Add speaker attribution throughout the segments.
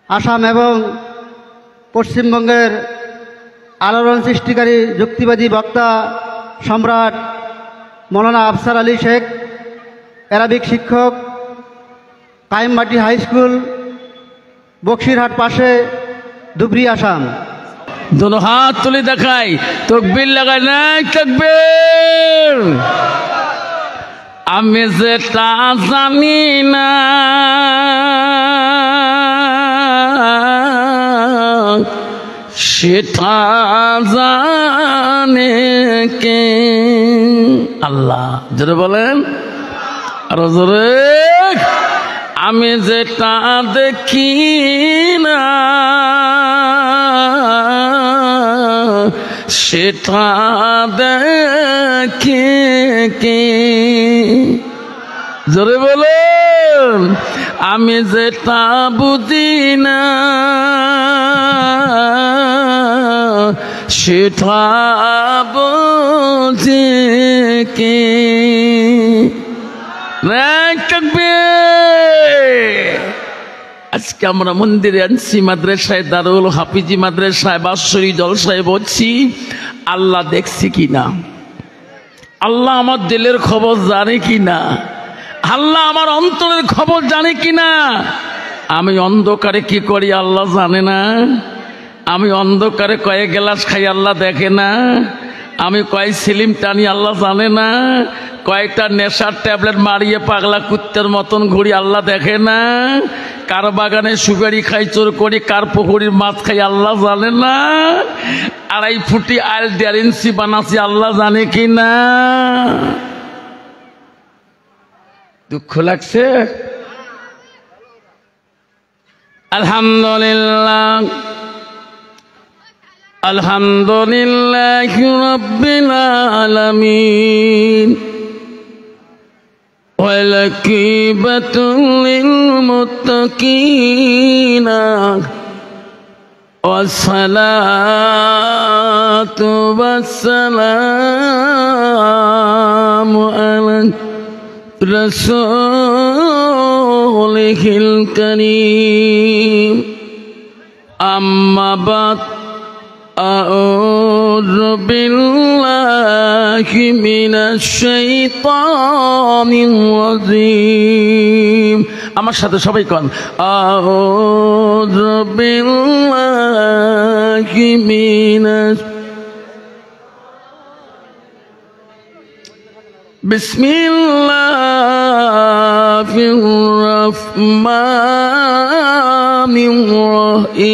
Speaker 1: আসাম এবং পশ্চিমবঙ্গের আলোড়ন সৃষ্টিকারী যুক্তিবাদী বক্তা সম্রাট মৌলানা আফসার আলী শেখ, অ্যারাবিক শিক্ষক, কায়েমমাটি হাই স্কুল, বক্সিরহাট পাশে, ধুবড়ী, আসাম।
Speaker 2: दोनों हाथ तुले देखाई, तकबीर लगाई ना, तकबीर। আমি যেটা জানি না সেটা জানে কে? আল্লাহ। জোরে বলেন, আরো জোরে। আমি যেটা দেখি না সেটা দেখে কে? জোরে বলুন। আমি যেটা বুঝি না সেটা বুঝে কে? আজকে আমরা মন্দিরে আনছি, মাদ্রাসায়, দারুল হাফিজি মাদ্রাসায়, বাৎসরিক জলসায় বলছি, আল্লাহ দেখছি কিনা, আল্লাহ আমার দিলের খবর জানে কিনা, আল্লাহ আমার অন্তরের খবর জানে কিনা। আমি অন্ধকারে কি করি আল্লাহ জানে না? আমি অন্ধকারে কয়েক গ্লাস খাই আল্লাহ দেখে না? আমি কয়েক সিলিম টানি আল্লাহ জানে না? কয়েকটা নেশার ট্যাবলেট মারিয়ে পাগলা কুত্তের মতন ঘুরি আল্লাহ দেখে না? কার বাগানে সুপারি খাই, চোর করি, কার পুকুরির মাছ খাই আল্লাহ জানে না? 2.5 ফুটি আইল 1.5 ইঞ্চি বানাচ্ছি আল্লাহ জানে কি না? দুঃখ লাগছে? আলহামদুলিল্লাহ, আলহামদুলিল্লাহ রাব্বিল আলামিন। والعاقبة للمتقين والصلاة والسلام على رسوله الكريم. أما بعد، أعوذ بالله من الشيطان الرجيم. আমার সাথে সবাই কোন, আউযু বিল্লাহি মিনাশ, বিসমিল্লাহির রহমানির রহিম।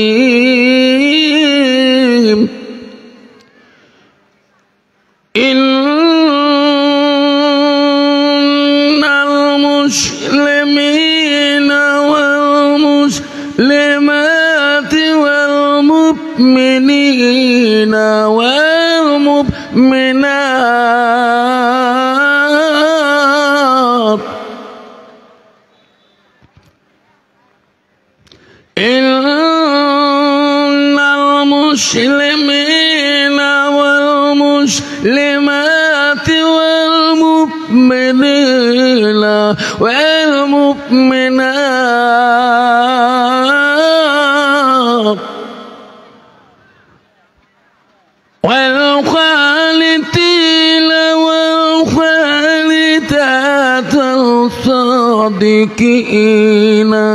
Speaker 2: ইন্নাল মুসলিমিনা ওয়াল মুসলিমাতি ওয়াল মুমিনিনা ওয়াল মুমিনাত ইন্নাল মুসলিমিনা ওয়াল মুসলিমাতি ওয়াল মুমিনিনা ওয়াল মুমিনাত ওয়াল খালিতিনা ওয়াল খালিতাত সাদিকিনা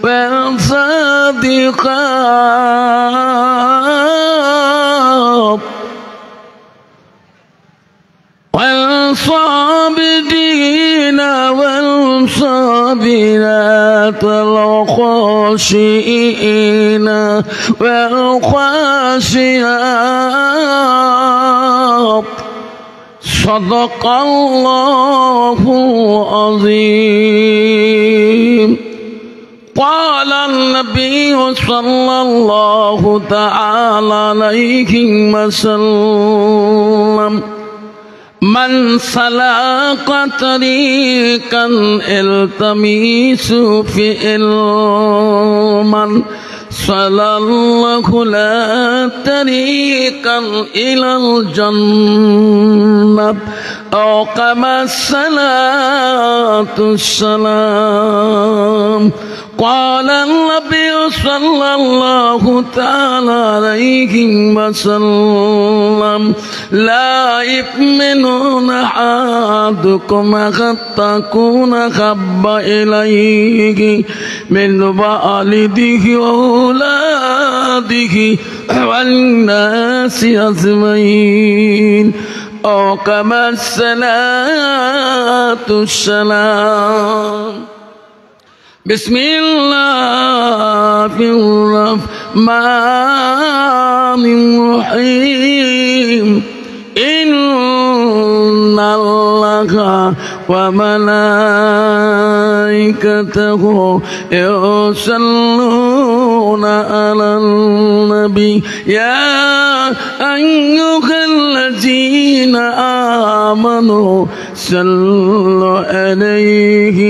Speaker 2: ওয়াল সাদিকাত والصابرين والصابرات والخاشعين والخاشعات. صدق الله العظيم. قال النبي صلى الله تعالى عليه وسلم: من سلك طريقا التمس فيه علما سهل الله له طريقا إلى الجنة أو كما الصلاة والسلام. قال النبي صلى الله تعالى عليه وسلم لا يؤمن أحدكم حتى أكون أحب إليه من والده وأولاده والناس أجمعين أو كما الصلاة والسلام بسم الله الرحمن الرحيم إن الله وملائكته يصلون على النبي يا أيها الذين آمنوا صلوا عليه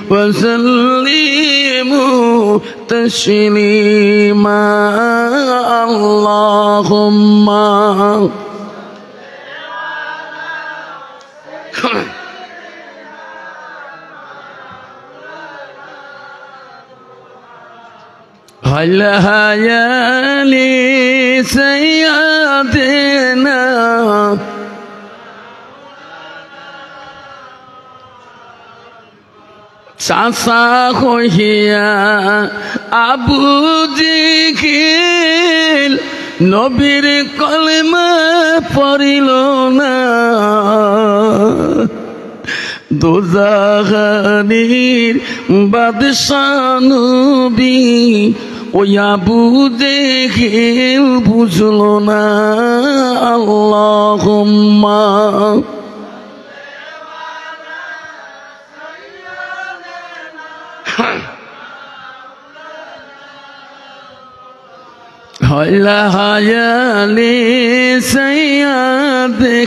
Speaker 2: وسلموا تسليما اللهم هل هيالي سيادنا চাচা হইয়া আবু জিকিল নবীর কলমা পড়িল না দোজাহানির বাদশাহ নবী ওই আবু জিকিল বুঝল না আল্লাহুম্মা হলা হায়ালি সাইয়াদেনা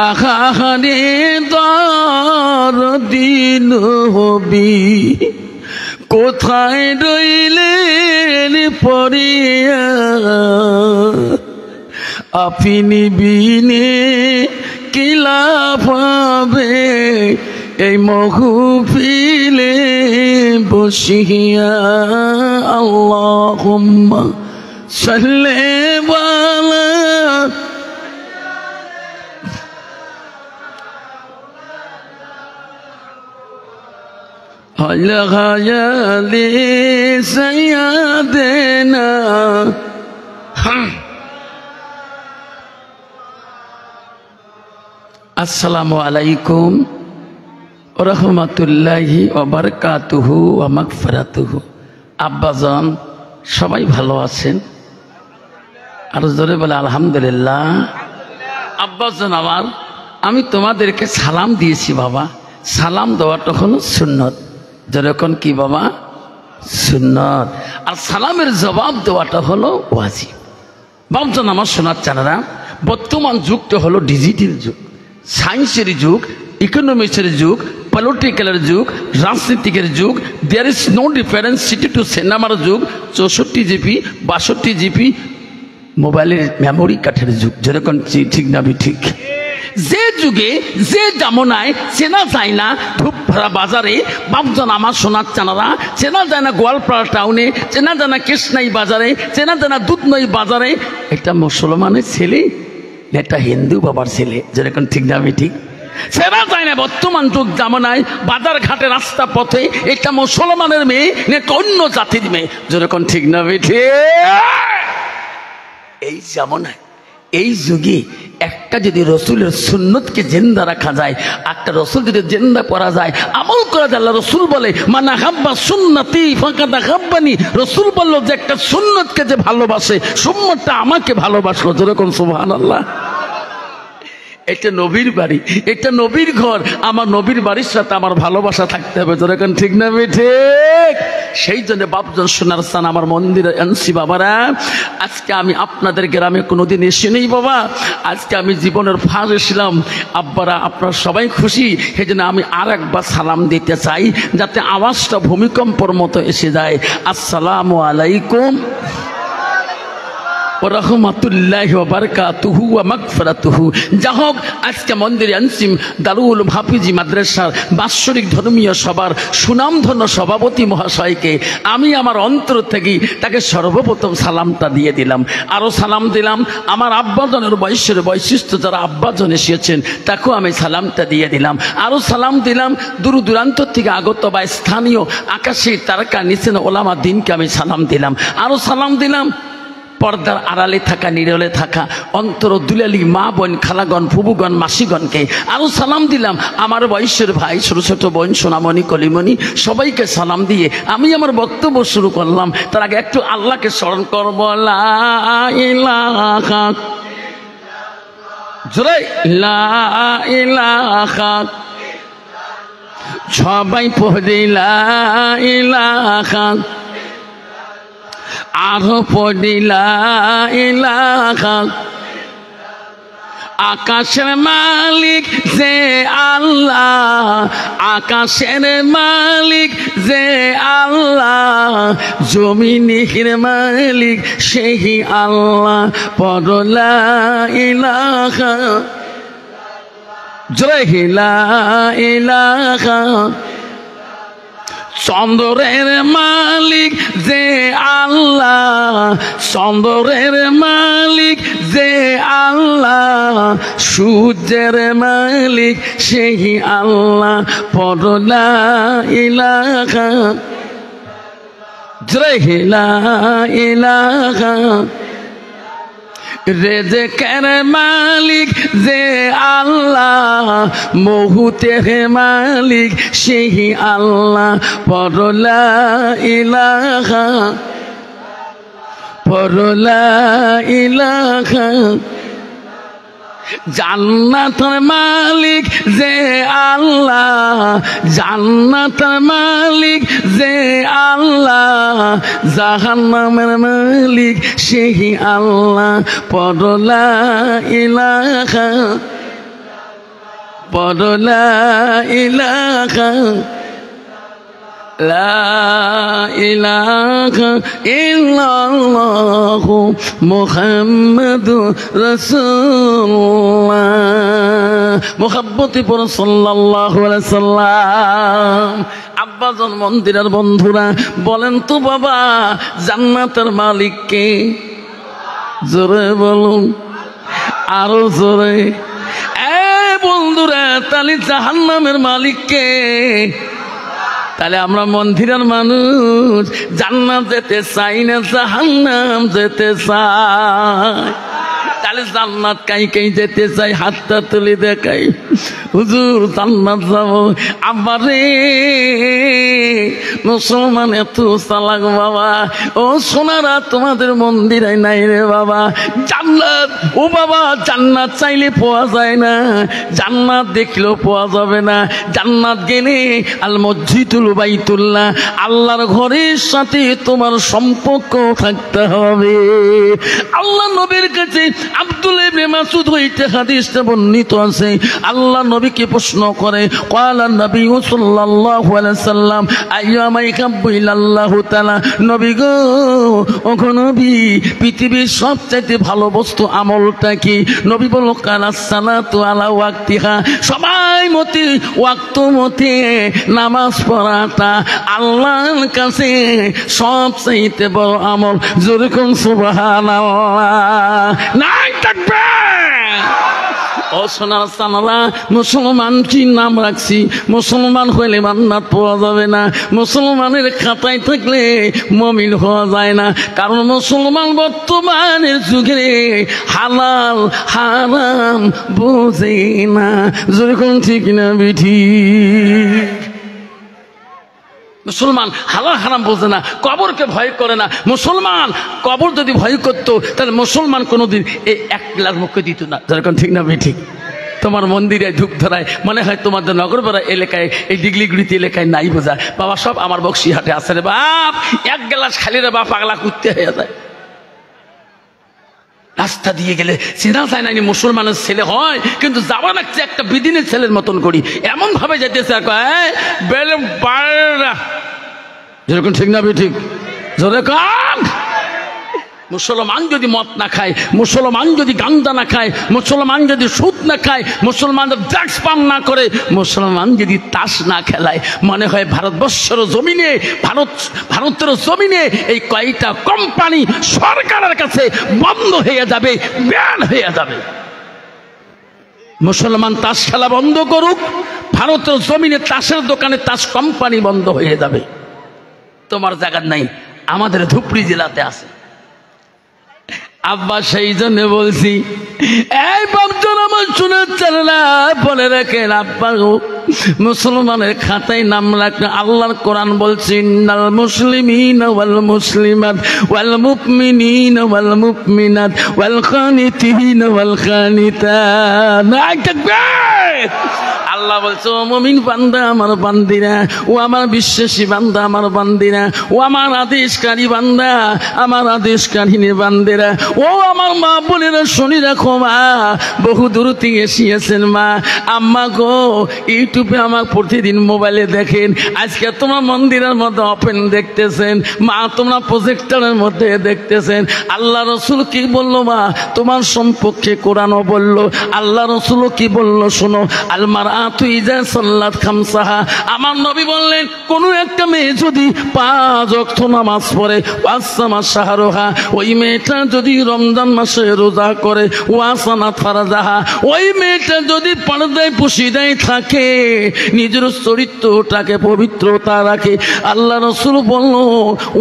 Speaker 2: আখারে দরদিন হবি কোথায় রইলেন পড়িয়া আপনি বিনে কিলা পাবে এই মহফিলে বসিয়া আল্লাহুম্মা সাল্লি আলা আলা হায়ালি সাইয়াদেনা আসসালামু আলাইকুম রহমতুল্লাহি ওয়া বারাকাতুহু ওয়া মাগফিরাতুহু। আব্বাজান সবাই ভালো আছেন? আর জোরে বলে আলহামদুলিল্লাহ। আব্বাজান আমার, আমি তোমাদেরকে সালাম দিয়েছি বাবা। সালাম দেওয়াটা হলো সুন্নত। যেরকম কি বাবা? সুন্নত। আর সালামের জবাব দেওয়াটা হলো ওয়াজিব। বাবজান আমার শোনার চানারা, বর্তমান যুগটা হলো ডিজিটাল যুগ, সায়েন্সের যুগ, ইকোনমিক্সের যুগ, পলিটিক্যালের যুগ, রাজনীতিকের যুগ। There is no difference city to সিনেমার যুগ। 64 জিবি 62 জিবি মোবাইলের মেমোরি কার্ডের যুগ। যেরকম ঠিক না ঠিক? যে যুগে যে জামনায় চেনা যায় না ধূপভাড়া বাজারে, বাবজন আমার সোনার চানারা, চেনা যায় না গোয়ালপাড়া টাউনে, চেনা যায় না কৃষ্ণাই বাজারে, চেনা যায় না দুধনই বাজারে। এটা মুসলমানের ছেলে, এটা হিন্দু বাবার ছেলে। যেরকম ঠিক না ঠিক? চেনা যায় না বর্তমান যুগ জামানায় বাজার ঘাটে রাস্তা পথে, এটা মুসলমানের মেয়ে না অন্য জাতির মেয়ে। যেরকম ঠিক না ঠিক? এই জামানায় এই যুগে একটা যদি রসুলের সুন্নতকে জিন্দা রাখা যায়, একটা রসুল যদি জিন্দা করা যায়, আমল করা যায়। আল্লাহ রসুল বলে মানা হাব্বা সুন্নতি ফাকাদ হাব্বানি। রসুল বলল যে একটা সুন্নতকে যে ভালোবাসে, সুন্নতটা আমাকে ভালোবাসলো। যেরকম সুবহানাল্লাহ। এটা নবীর বাড়ি, এটা নবীর ঘর। আমার নবীর বাড়ির সাথে আমার ভালোবাসা থাকতে হবে। যেরকম ঠিক না ঠিক? সেই জন্য বাপজন সোনার স্থান আমার মন্দিরে আনছি বাবারা। আজকে আমি আপনাদের গ্রামে কোনোদিন এসে নেই বাবা, আজকে আমি জীবনের ফাঁস এসেছিলাম। আব্বারা আপনারা সবাই খুশি, সেই জন্য আমি আর একবার সালাম দিতে চাই, যাতে আওয়াজটা ভূমিকম্পর মতো এসে যায়। আসসালামু আলাইকুম। ওয়া রাহমাতুল্লাহি ওয়া বারাকাতুহু ওয়া মাগফিরাতুহু। যা হোক, আজকে মন্দিরে আনসিম দারুল হাফিজি মাদ্রাসার বাৎসরিক ধর্মীয় সভার সুনামধন্য সভাপতি মহাশয়কে আমি আমার অন্তর থেকে তাকে সর্বপ্রথম সালামটা দিয়ে দিলাম। আরও সালাম দিলাম আমার আব্বাজনের বয়সের বৈশিষ্ট্য যারা আব্বাজন এসেছেন তাকেও আমি সালামটা দিয়ে দিলাম। আরও সালাম দিলাম দূর দূরান্ত থেকে আগত বা স্থানীয় আকাশে তারকা নিচেন ওলামা দিনকে আমি সালাম দিলাম। আরও সালাম দিলাম পর্দার আড়ালে থাকা নীরলে থাকা অন্তর দুলালি মা বোন খালাগণ ফুবুগণ মাসিগণকে আরও সালাম দিলাম। আমার বয়সের ভাই ছোট ছোট বোন সোনামণি কলিমণি সবাইকে সালাম দিয়ে আমি আমার বক্তব্য শুরু করলাম। তার আগে একটু আল্লাহকে স্মরণ করব। লা ইলাহা জোরে লা ইলাহা, সবাই পড়ে লা ইলাহা, আরো পড়ি লা ইলাহা। আকাশের মালিক যে আল্লাহ, আকাশের মালিক যে আল্লাহ, জমিনের মালিক সেই আল্লাহ। পড়ো লা ইলাহা জয় লা ইলাহা। চন্দ্রের মালিক যে আল্লাহ, চন্দ্রের মালিক যে আল্লাহ, সূর্যের মালিক সেই আল্লাহ। পড়ো লা ইলাহা জয় লা ইলাহা। রেজেকের মালিক যে আল্লাহ, মহুতের মালিক সেই আল্লাহ। পড়ো লা ইলাহা, পড়ো লা ইলাহা। জান্নাতের মালিক যে আল্লাহ, জান্নাতের মালিক যে আল্লাহ, জাহান্নামের মালিক সেই আল্লাহ। পড়ো লা ইলাহা, পড়ো লা ইলাহা। লা ইলাহা ইল্লাল্লাহু মুহাম্মাদুর রাসূলুল্লাহ। মুহাব্বতে পড়ো সাল্লাল্লাহু আলাইহি সাল্লাম। আব্বাজন মন্দিরের বন্ধুরা বলেন তো বাবা, জান্নাতের মালিক কে? জোরে বলুন, আরো জোরে। বন্ধুরা, তাহলে জাহান্নামের মালিক কে? তাহলে আমরা মন্দিরের মানুষ জান্নাত যেতে চাই না, জাহান্নাম যেতে চাই। তাহলে জান্নাত কাই কাই যেতে চাই? হাতটা তুলে দেখাই, হুজুর জান্নাত যাব। আমারে মুসলমান এত চালাক বাবা। ও সোনারা, তোমাদের মন্দিরে নাই রে বাবা জান্নাত। ও বাবা, জান্নাত চাইলে পাওয়া যায় না, জান্নাত দেখলেও পাওয়া যাবে না। জান্নাত গেলে আল মসজিদুল বাইতুল্লাহ, আল্লাহর ঘরের সাথে তোমার সম্পর্ক থাকতে হবে। আল্লাহ নবীর কাছে আব্দুল্লাহ ইবনে মাসউদ হইতে হাদিসটা বর্ণিত আছে। আল্লাহ নবীকে প্রশ্ন করে, ক্বালা নবী সাল্লাল্লাহু আলাইহি সাল্লাম আইয়ামা ইয়াহাব্বু ইলাল্লাহু তাআলা। নবী গো, ওগো নবী, পৃথিবীর সবচেয়ে ভালো বস্তু আমলটা কি? নবী বলল, কালাস সালাতু আলা ওয়াক্তিহা, সবাই মতে ওয়াক্ত মতে নামাজ পড়াটা আল্লাহর কাছে সবচেয়ে বড় আমল। জোরে কোন সুবহানাল্লাহ। নাই থাকবে। ও সোনার সানারা, মুসলমান কি নাম রাখছি? মুসলমান হইলে জান্নাত পাওয়া যাবে না, মুসলমানের খাতায় থাকলে মুমিন হওয়া যায় না। কারণ মুসলমান বর্তমানের যুগে হালাল হারাম বোঝে না। যেরকম ঠিক না বিঠি? মুসলমান হালাল হারাম বোঝে না, কবরকে ভয় করে না। মুসলমান কবর যদি ভয় করতো তাহলে মুসলমান কোনোদিন এই এক গ্লাস মুখে দিত না। যেরকম ঠিক না ঠিক? তোমার মন্দিরে ধূপ ধরায় মনে হয় তোমাদের নগরপাড়া এলাকায়, এই ডিগলিগুড়িতে এলাকায় নাই বোঝা বাবা, সব আমার বক্সিহাটে আছে রে বাপ। এক গ্লাস খালি রে বাপ, পাগলা কুত্তে হয়ে যায়। রাস্তা দিয়ে গেলে চেনা যায় না মুসলমানের ছেলে হয়, কিন্তু যাওয়া লাগছে একটা বিদিনের ছেলের মতন করি, এমন ভাবে যেতেছে যেরকম ঠিক না ঠিক? জোরে কান। মুসলমান যদি মদ না খায়, মুসলমান যদি গাঁজা না খায়, মুসলমান যদি সুদ না খায়, মুসলমান ড্রাগস পান না করে, মুসলমান যদি তাস না খেলায়, মনে হয় ভারতবর্ষের জমিনে, ভারতের জমিনে এই কয়টা কোম্পানি সরকারের কাছে বন্ধ হয়ে যাবে, ব্যান হয়ে যাবে। মুসলমান তাস খেলা বন্ধ করুক, ভারতের জমিনে তাসের দোকানে তাস কোম্পানি বন্ধ হয়ে যাবে। তোমার জায়গা নাই, আমাদের ধুপড়ি জেলাতে আছে। আব্বা সেই জন্য বলছি, এই বাপজন আমার শুনেছেন না, বলে রাখেন আব্বা, মুসলমানের খাতায় নাম রাখলে আল্লাহর কোরআন বলছে, ইন্নাল মুসলিমিনা ওয়াল মুসলিমাত ওয়াল মুমিনিনা ওয়াল মুমিনাত ওয়াল কানিতিনা ওয়াল কানিতাত। আল্লাহ বলছে, ও মুমিন বান্দা আমার বান্দিরা, ও আমার বিশ্বাসী বান্দা আমার বান্দিরা, ও আমার আদেশকারী বান্দা আমার আদেশকারিনী বান্দিরা, ও আমার মা বোনেরা শুনি রাখো, মা বহু দূর থেকে এসেছেন, মা আম্মা গো, ইউটিউবে আমার প্রতিদিন মোবাইলে দেখেন, আজকে তোমরা মন্দিরের মধ্যে ওপেন দেখতেছেন, মা তোমরা প্রজেক্টরের মধ্যে দেখতেছেন। আল্লাহ রসুল কি বললো মা তোমার সম্পর্কে? কোরআনও বললো, আল্লাহ রসুলও কি বললো শোনো, আলমার তুই যা সাল্লাত খামসাহা, আমার নবী বললেন কোন একটা মেয়ে যদি 5 ওয়াক্ত নামাজ পড়ে, ওয়াসামা শাহরুহা, ওই মেয়েটা যদি রমজান মাসে রোজা করে, ওয়াসানা ফারাজাহা, ওই মেয়েটা যদি পর্দায় পুশিদায় থাকে, নিজের চরিত্রটাকে পবিত্রতা রাখে, আল্লাহ রসুল বলল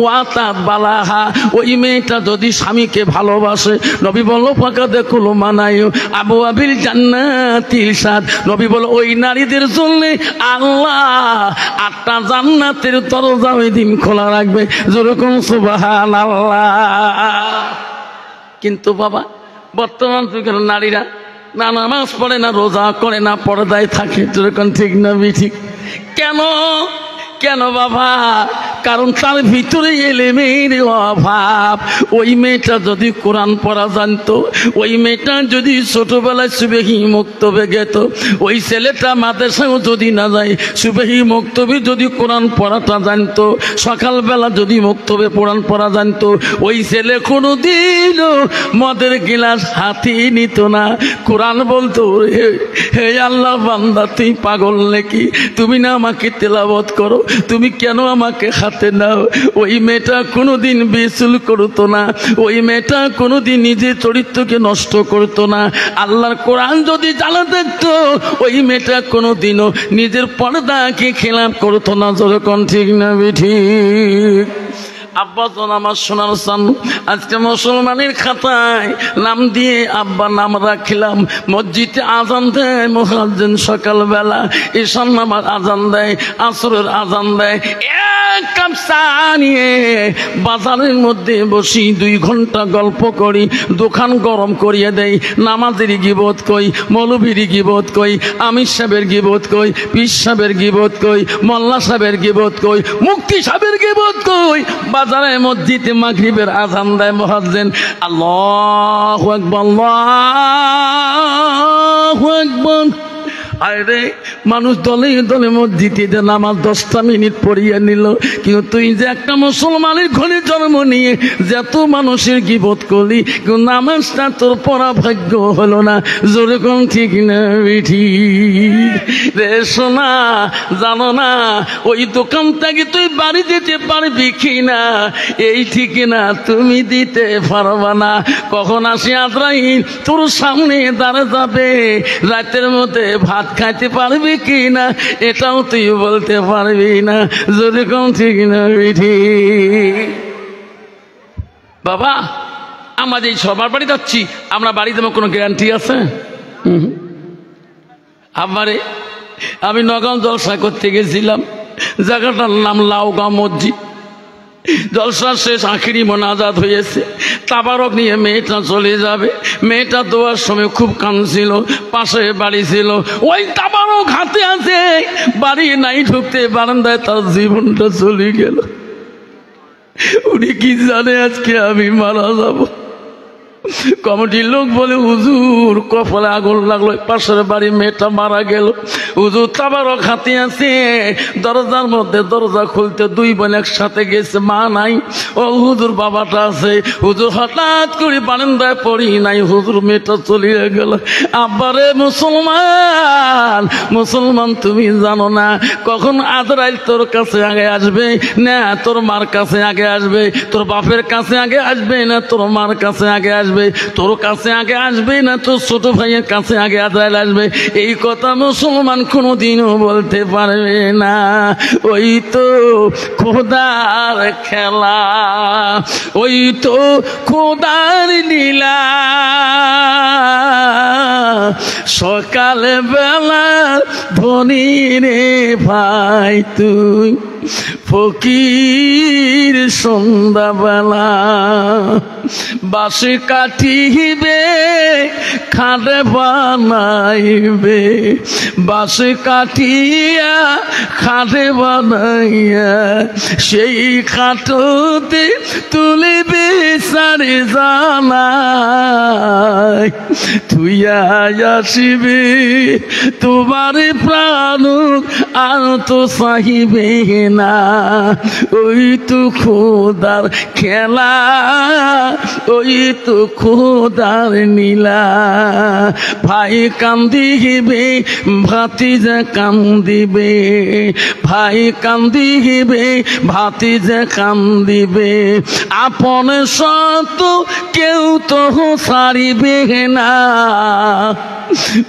Speaker 2: ওয়াতা বালাহা, ওই মেয়েটা যদি স্বামীকে ভালোবাসে, নবী বলল ফাঁকা দেখলো মানায় আবু আবিল জান্নাতিল সাদ, নবী বলল ওই নারীদের জন্য আল্লাহ 8টা জান্নাতের দরজা ওই দিন খোলা রাখবে। যেরকম সুবহানাল্লাহ। কিন্তু বাবা বর্তমান যুগের নারীরা না নামাজ পড়ে, না রোজা করে, না পর্দায় থাকে। যেরকম ঠিক না ঠিক? কেন কেন বাবা? কারণ তার ভিতরে এলেমের অভাব। ওই মেয়েটা যদি কোরআন পড়া জানতো, ওই মেয়েটা যদি ছোটবেলায় সুবেহি মক্তবে গেত, ওই ছেলেটা মাদ্রাসাও যদি না যায়, সুবেহি মক্তবে যদি কোরআন পড়াটা জানতো, সকালবেলা যদি মক্তবে কোরআন পড়া জানতো, ওই ছেলে কোনোদিন মদের গিলাস হাতে নিত না। কোরআন বলতো, হে আল্লাহ বান্দা তুই পাগল নাকি? তুমি না আমাকে তেলাওয়াত করো, তুমি কেন আমাকে হাতে নাও? ওই মেয়েটা কোনোদিন বেসুল করতো না, ওই মেয়েটা কোনোদিন নিজের চরিত্রকে নষ্ট করতো না। আল্লাহর কোরআন যদি জানা দেখতো, ওই মেয়েটা কোনোদিনও নিজের পর্দাকে খেলাপ করতো না। যেরকম ঠিক না ঠিক? আব্বা তো আমার সোনার চান, আজকে মুসলমানের খাতায় নাম দিয়ে আব্বা নাম রাখলাম। মসজিদে আজান দেয় মুয়াজ্জিন সকালবেলা, ঈশান নামাজ আজান দেয়, আসরের আজান দেয়। এক কাপ চা নিয়ে বাজারের মধ্যে বসি 2 ঘন্টা গল্প করি, দোকান গরম করিয়ে দেয়। নামাজের গিবত কই, মৌলবীর গিবত কই, আমির সাহেবের গিবত কই, পীর সাহেবের গিবত কই, মোল্লা সাহেবের গিবত কই, মুফতি সাহেবের গিবত কই। বাজারে মসজিদে মাগরিবের আজান দেয় মুয়াজ্জিন, আল্লাহু আকবার আল্লাহু আকবার। আরে মানুষ দলে দলে মসজিদে নামাজ 10টা মিনিট পড়িয়ে নিল, কিন্তু তুই যে একটা মুসলমানের ঘরে জন্ম নিয়ে যত মানুষের গিবত করলি, কিন্তু নামাজটা তোর পড়া ভাগ্য হলো না। যেরকম ঠিক না ঠিক রে সোনা? জানো না ওই দোকান থেকে তুই বাড়ি দিতে পারবি কি না? এই ঠিক না, তুমি দিতে পারবা না। কখন আসি আজরাইল তোর সামনে দাঁড়া যাবে, রাতের মধ্যে ভাত খাইতে পারবি কি না এটাও তুই বলতে পারবি না। যেরকম ঠিক না ঠিক? বাবা আমাদের সবার বাড়ি যাচ্ছি, আমরা বাড়ি দেবো, কোনো গ্যারান্টি আছে? আমারে আমি নগাঁও জলসা করতে গেছিলাম, জায়গাটার নাম লাউগাঁও মসজিদ। জলসা শেষ, আখিরি মোনাজাত হয়েছে, তাবারক নিয়ে মেয়েটা চলে যাবে। মেয়েটা দেওয়ার সময় খুব কাঁদছিল, পাশে বাড়ি ছিল, ওই তাবারক হাতে আছে, বাড়ি নাই ঢুকতে বারান্দায় তার জীবনটা চলে গেল। উনি কি জানে আজকে আমি মারা যাব? কমিটির লোক বলে হুজুর কপালে আগুন লাগলো, পাশের বাড়ি মেয়েটা মারা গেল। হুজুর তাবারক হাতে আছে, দরজার মধ্যে দরজা খুলতে দুই বোন একসাথে গেছে, মা নাই। ও হুজুর বাবাটা আছে। হুজুর হঠাৎ করে বারান্দায় পড়ি নাই, হুজুর মেয়েটা চলিয়ে গেল। আব্বারে মুসলমান, মুসলমান তুমি জানো না কখন আজরাইল তোর কাছে আগে আসবে, না তোর মার কাছে আগে আসবে, তোর বাপের কাছে আগে আসবে, না তোর মার কাছে আগে আসবে, তোর কাছে আগে আসবে, না তোর ছোট ভাইয়ের কাছে আগে আজরাইল আসবে। এই কথা মুসলমান কোনোদিনও বলতে পারবে না। ওই তো খোদার খেলা, ওই তো খোদার লীলা। সকাল বেলা ধনী রে ভাই তুই, ফকির সন্ধ্যাবেলা। বাঁশে কাটিবে খাটে বানাইবে, বাঁশে কাটিয়া খাটে বানাইয়া, সেই খাটতে তুলিবে সারে জানাই। তুইয়া আসিবে তোমার প্রাণ আর তো চাহিবে না। ওই তো খোদার খেলা, ওই তো খোদার নীলা। ভাই কান্দিবে ভাতিজা কান্দিবে, ভাই কান্দিবে ভাতিজা কান্দিবে। আপন সত কেউ তো ছাড়িবে না,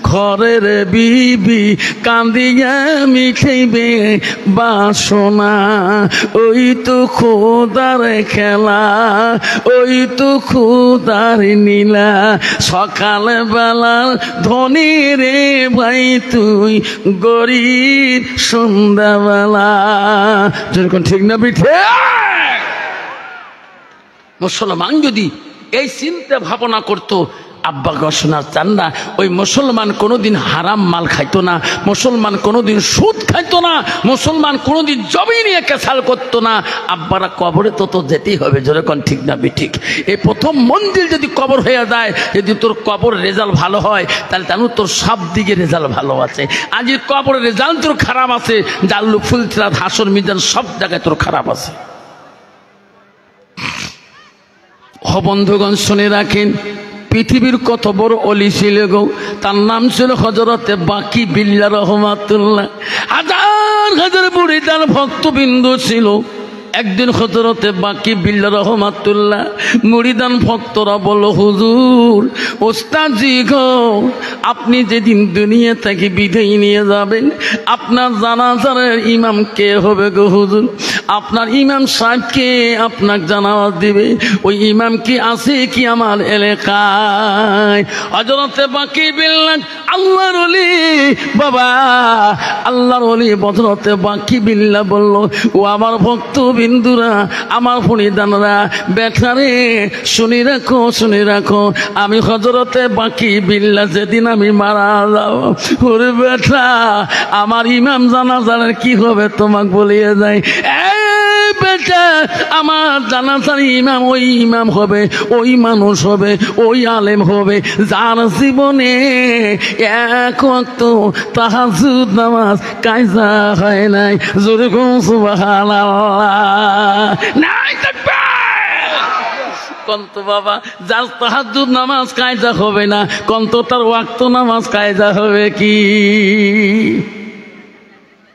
Speaker 2: ঘরের বিবি কান্দিয়া মিঠাইবে বাসনা। ওই তো খোদার খেলা, ওই তো খোদার নীলা। সকাল বেলার ধনী রে ভাই তুই, গরিব সন্ধ্যাবেলা। যেরকম ঠিক না পিঠে? মুসলমান যদি এই চিন্তা ভাবনা করতো, আব্বা ঘোষণা চান না, ওই মুসলমান কোনোদিন হারাম মাল খাইতো না, মুসলমান কোনোদিন সুদ খাইতো না, মুসলমান কোনোদিন জমি নিয়ে কেসাল করতো না। আব্বারা কবরে তো যেতেই হবে, যেরকম ঠিক না ঠিক? এই প্রথম মন্দির যদি কবর হয়ে যায়, যদি তোর কবর রেজাল্ট ভালো হয়, তাহলে জানো তোর সব দিকে রেজাল্ট ভালো আছে। আজ কবরের রেজাল্ট তোর খারাপ আছে, জাল্লু ফুলচিরাত হাসর মিজান সব জায়গায় তোর খারাপ আছে। বন্ধুগণ শুনে রাখেন, পৃথিবীর কত বড় অলি ছিল গো, তার নাম ছিল হযরতে বাকি বিল্লাহ রহমাতুল্লাহ। হাজার হাজার মুরিদান ভক্তবিন্দু ছিল। একদিন হযরতে বাকি বিল্লাহ রহমাতুল্লাহ মুরিদান ভক্তরা বলল, হুজুর ওস্তাদজি গো, আপনি যেদিন দুনিয়া থেকে বিদায় নিয়ে যাবেন, আপনার জানাজার ইমাম কে হবে গো হুজুর? আপনার ইমাম সাহেবকে আপনাকে জানাজ দিবে, ওই ইমাম কি আছে কি আমার এলাকায়? হযরতে বাকি বিল্লাহ আল্লাহর ওলি বাবা, আল্লাহর ওলি হযরতে বাকি বিল্লাহ বলল, ও আমার ভক্ত বিন্দুরা, আমার ফরিদানরা, বেটারে শুনে রাখো, শুনে রাখো, আমি হযরতে বাকি বিল্লাহ যেদিন আমি মারা যাব, ওরে বেটা আমার ইমাম জানাজার কি হবে তোমাকে বলিয়ে যায়। বেটা আমার জানাজার ইমাম ওই ইমাম হবে, ওই মানুষ হবে, ওই আলেম হবে যার জীবনে এক ওয়াক্ত তাহাজ্জুদ নামাজ কায়জা হয় নাই। জোরে কোন সুবহানাল্লাহ। নাই তাকবীর। কন্ত বাবা যার তাহাজ্জুদ নামাজ কায়জা হবে না, কন্ত তার ওয়াক্ত নামাজ কায়জা হবে কি?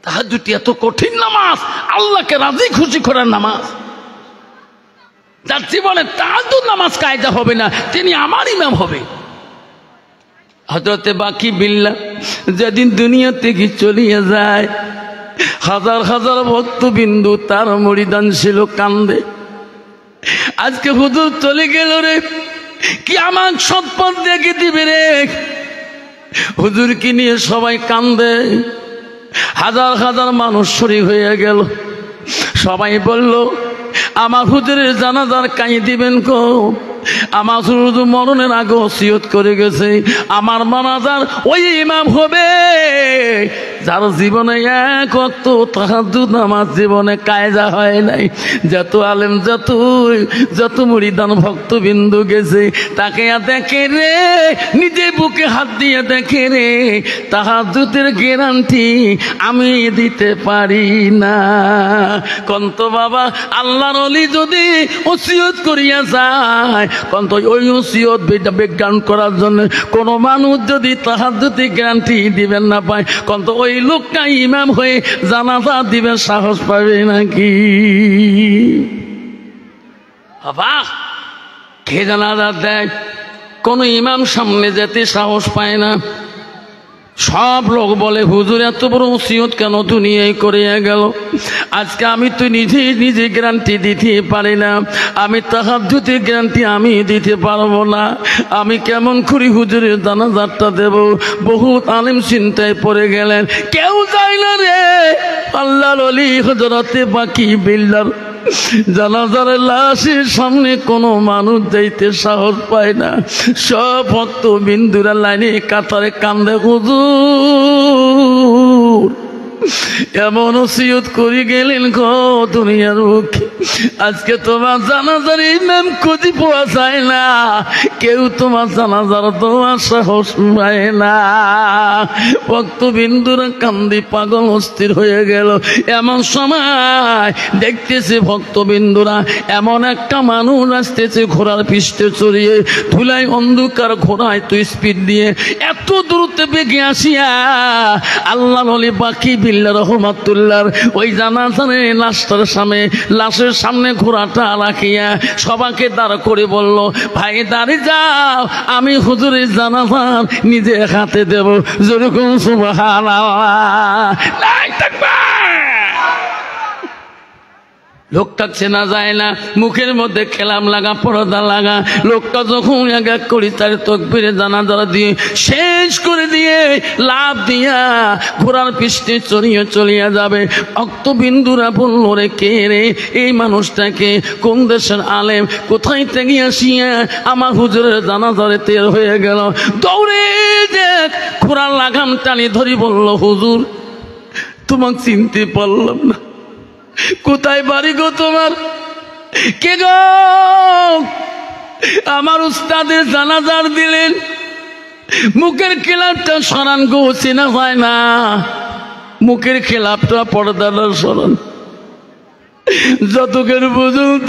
Speaker 2: তাহাজ্জুদ এত কঠিন নামাজ, আল্লাহকে রাজি খুশি করার নামাজ। যার জীবনে তাহাজ্জুদ নামাজ কায়দা হবে না, তিনি আমার ইমাম হবে। হযরতে বাকি বিল্লাহ যেদিন দুনিয়া থেকে চলিয়ে যায়, হাজার হাজার ভক্তবিন্দু তার মুরিদান ছিল কান্দে। আজকে হুজুর চলে গেল রে, কি আমার সম্পদ দেখে দিবে রে? হুজুরকে নিয়ে সবাই কান্দে। হাজার হাজার মানুষ শরীক হয়ে গেল। সবাই বলল, আমার হুজুরের জানাজার কাই দিবেন কো? আমার হুজুর মরণের আগে ওসিয়ত করে গেছে, আমার জানাজার ওই ইমাম হবে যার জীবনে এক ওয়াক্ত তাহাজ্জুদ নামাজ জীবনে কায়দা হয় নাই, যত আলেম যত মুরিদান ভক্তবিন্দু গেছে তাকে দেখে রে, নিজে বুকে হাত দিয়ে দেখে রে, তাহাজ্জুদের গ্যারান্টি আমি দিতে পারি না। কন্ত বাবা আল্লাহর ওলি যদি ওসিয়ত করিয়া যায়, কন্ত ওই ওসিয়ত বিজ্ঞান করার জন্য কোন মানুষ যদি তাহাজ্জুদের গ্যারান্টি দিবেন না পায়, কন্ত ওই লোকটা ইমাম হয়ে জানাজা দিবে সাহস পাবে নাকি? বাবা কে জানাজা দেয়? কোন ইমাম সামনে যেতে সাহস পায় না। সব লোক বলে হুজুর এত বড় ওসিয়ত কেন দুনিয়ায় করিয়া গেল? আজকে আমি তো নিজে গ্যারান্টি দিতে পারি না, আমি তাহাজ্জুদের গ্যারান্টি আমি দিতে পারবো না, আমি কেমন করি হুজুরের জানাজাটা দেব? বহুত আলেম চিন্তায় পড়ে গেলেন, কেউ যায় না রে। আল্লাহর ওলি হযরতে বাকি বিল্লার জানাজার লাশের সামনে কোনো মানুষ যাইতে সাহস পায় না। সব ভক্ত বিন্দুরা লাইনে কাতারে কান্দে, হুজুর এমন ওসিয়ত করে গেলেন গো দুনিয়ার মুখে, আজকে তোমার জানাজার ইমাম খুঁজে পাওয়া যায় না, কেউ তোমার জানাজার দোয়া সাহস পায় না। ভক্তবিন্দুরা কান্দি পাগল অস্থির হয়ে গেল। এমন সময় দেখতেছে ভক্তবিন্দুরা এমন একটা মানুষ আসতেছে ঘোড়ার পিষ্টে চড়িয়ে, ধুলাই অন্ধকার ঘোড়ায় তো স্পিড দিয়ে এত দূরত্বে বেগে আসিয়া আল্লাহর ওলি বাকি বিল্লাহ রহমাতুল্লাহর ওই জানাজারে লাশের সামনে ঘোড়াটা রাখিয়া সবাকে দাঁড় করে বলল, ভাই দাঁড়িয়ে যাও, আমি হুজুরের জানাজার নিজে হাতে দেব। যেরকম সুবহানাল্লাহ। লোকটা চেনা যায় না, মুখের মধ্যে খেলাম লাগা, পর্দা লাগা। লোকটা যখন এক এক করে তার তকবীরে জানাজা দিয়ে শেষ করে দিয়ে লাভ দিয়া ঘোড়ার পিষ্টে চড়িয়ে চলিয়া যাবে, ভক্তবিন্দুরা বলল, রে কে রে এই মানুষটাকে? কোন দেশের আলেম? কোথায় থেকে আসিয়া আমার হুজুরের জানাজারে তের হয়ে গেল? দৌড়ে যে ঘোড়ার লাগাম টানি ধরি বলল, হুজুর তোমাকে চিনতে পারলাম না, কোথায় বাড়ি গো তোমার? কে গো? আমার উস্তাদের জানাজার দিলেন, মুখের খেলাপটা সরান গো, চেনা হয় না, মুখের খেলাপটা পর্দাটা সরান। যতক্ষণ পর্যন্ত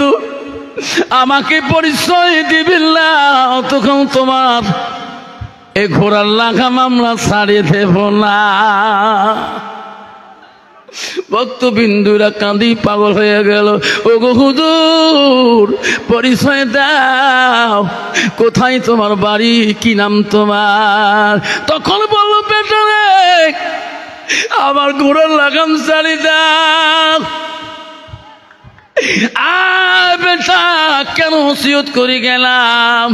Speaker 2: আমাকে পরিচয় দিবেন না তখন তোমার এ ঘোড়ার লাগাম আমরা ছাড়িয়ে দেব না। ভক্তবিন্দুরা কাঁদি পাগল হয়ে গেল। ওগো হুজুর পরিচয় দাও, কোথায় তোমার বাড়ি, কি নাম তোমার? তখন বলল, বেটারে আমার ঘোড়ার লাগাম ছাড়ি দাও। বেটা কেন ওসিয়ত করে গেলাম,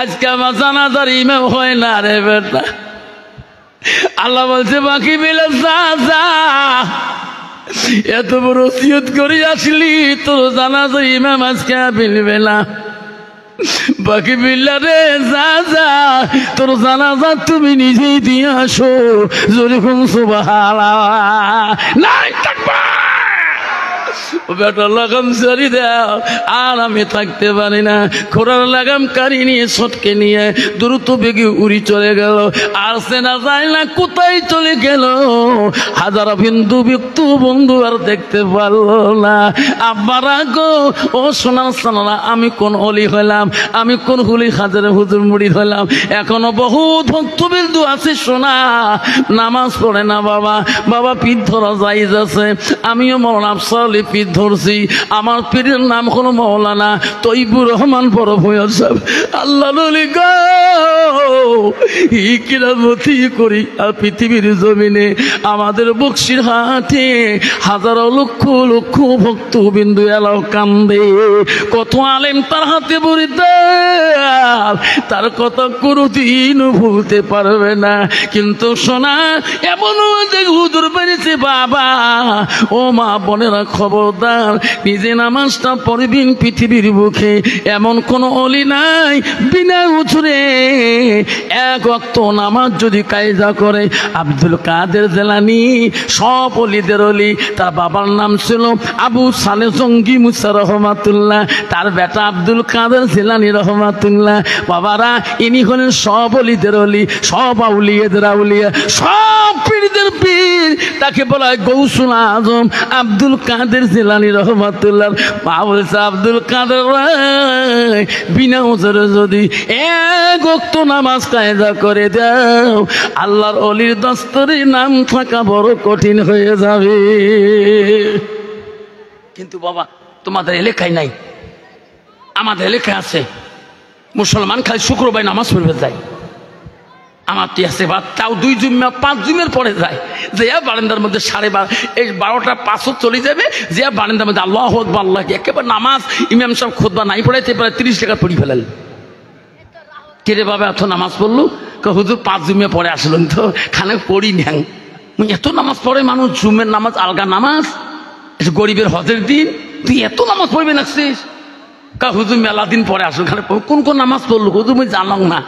Speaker 2: আজকে আমার জানাজার ইমাম হয় না রে বেটা। আল্লাহ বলছে, বাকি বিলে যা যা, এত বড় ওসিয়ত করে আসলি, তোর জানাজার ইমাম আজকে মিলবে না। বাকি বিল্লা রে যা যা, তোর জানাজা তুমি নিজেই দিয়ে আসো। যেরকম সুবহানাল্লাহ। নাই থাকবা বেটা লাগাম সারি দাও, আর আমি থাকতে পারি না। ঘোড়ার লাগাম কারি নিয়ে সটকে নিয়ে দ্রুত বেগে উড়ি চলে গেল। আর সেনা যায় না কোথায় চলে গেল। হাজার বিন্দু ব্যক্তি বন্ধু আর দেখতে পারলো না। আব্বারা গো, ও সোনার সোনারা, আমি কোন অলি হইলাম, আমি কোন হুলি হাজার হুজুর মুড়ি হইলাম। এখনো বহুত ভক্তবিন্দু আছে সোনা, নামাজ পড়ে না বাবা। বাবা পীর ধরা জায়েজ আছে, আমিও মৌলানা আফসালি পীর ধরছি। আমার পীরের নাম হলো মৌলানা তৈবুর রহমান বড় ভূঁইয়া সাহেব। আল্লাহ নলি গো, কিরামতি করি পৃথিবীর জমিনে আমাদের বক্সিরহাটে হাজারো লক্ষ লক্ষ ভক্তবিন্দু এলাও কান্দে। কত আলেম তার হাতে বড়ি দেয়, তার কথা কোনোদিন ভুলতে পারবে না। কিন্তু শোনা এমন যে হুজুর বেড়েছে বাবা, ও মা বোনেরা খবরদার নিজে নামাজটা পড়বিন। পৃথিবীর বুকে এমন কোন অলি নাই বিনা উজরে এক ওয়াক্ত নামাজ যদি কায়দা করে। আব্দুল কাদের জিলানী সব অলিদের অলি। তার বাবার নাম ছিল আবু সালেহ জঙ্গি মুসা রহমাতুল্লাহ, তার বেটা আব্দুল কাদের জিলানী রহমাতুল্লাহ। বাবারা ইনি হলেন সব অলিদের অলি, সব আউলিয়াদের আউলিয়া, সব পীরদের পীর। তাকে বলা হয় গৌসুল আজম আব্দুল কাদের জিলানী রহমাতুল্লাহ। মা বলছে আব্দুল কাদের বিনা ওজরে যদি এক ওয়াক্ত নামাজ কায়দা করে দাও, আল্লাহর অলির দস্তরে নাম থাকা বড় কঠিন হয়ে যাবে। কিন্তু বাবা তোমাদের এলাকায় নাই, আমাদের এলাকায় আছে। মুসলমান খালি শুক্রবার নামাজ পড়বে যায়। আমার টি আছে বা তাও 2 জুম্মা 5 জুমের পরে যায়, যে বারান্দার মধ্যে 12:30 চলে যাবে, যে বারান্দার মধ্যে আল্লাহু আকবার আল্লাহ একেবারে নামাজ ইমাম সাহেব খুতবা নাই পড়াইতে প্রায় 30 টাকা পড়ি ফেলাল। কেরে বাবা এত নামাজ পড়লো? হুজুর 5 জুম্মা পরে আসলেন তো খানে পড়ি নেন। এত নামাজ পড়ে মানুষ, জুমের নামাজ আলগা নামাজ, গরিবের হজের দিন তুই এত নামাজ পড়বে নাকছিস? হুজুর মেলা দিন পরে আসলো, খানে কোন কোন নামাজ পড়লো হুজুর মুই জানলাম না।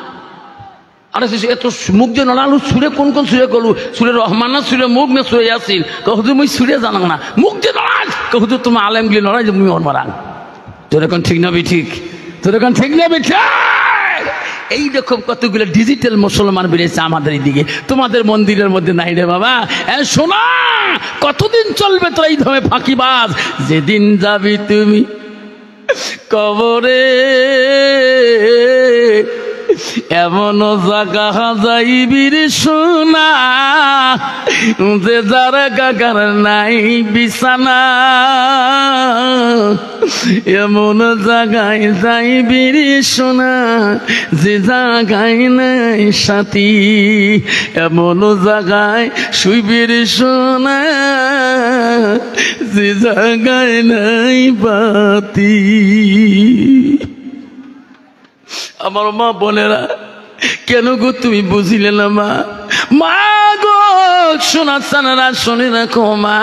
Speaker 2: আরে এত মুখ যে নড়ালু সুরে কোন কোন সুরে করলু? সুরে রহমান না সুরে মুখ না সুরে ইয়াসিন? হুজুর মুই সুরে জানাং না। মুখ যে নড়াল হুজুর তোমার আলেমগুলি নড়াই যে মুই ওর মারাং। তোর এখন ঠিক নবি ঠিক, তোর এখন ঠিক নবি ঠিক। এইরকম কতগুলো ডিজিটাল মুসলমান বেরিয়েছে আমাদের এইদিকে, তোমাদের মন্দিরের মধ্যে নাই রে বাবা। শোনা, কতদিন চলবে তোর এই ধরনের ফাঁকিবাজ? যেদিন যাবি তুমি কবরে এমন জায়গা যাইবি রে সোনা, যে যারা গাগার নাই বিছানা। এমন জায়গায় যাইবি রে সোনা, যে জায়গায় নাই সাথী। এমন জায়গায় শুইবি রে সোনা, যে জায়গায় নাই বাতি। আমার মা বোনেরা, কেন গো তুমি বুঝিলে না মা? মা গো শোনা সানারা শুনে রাখো মা।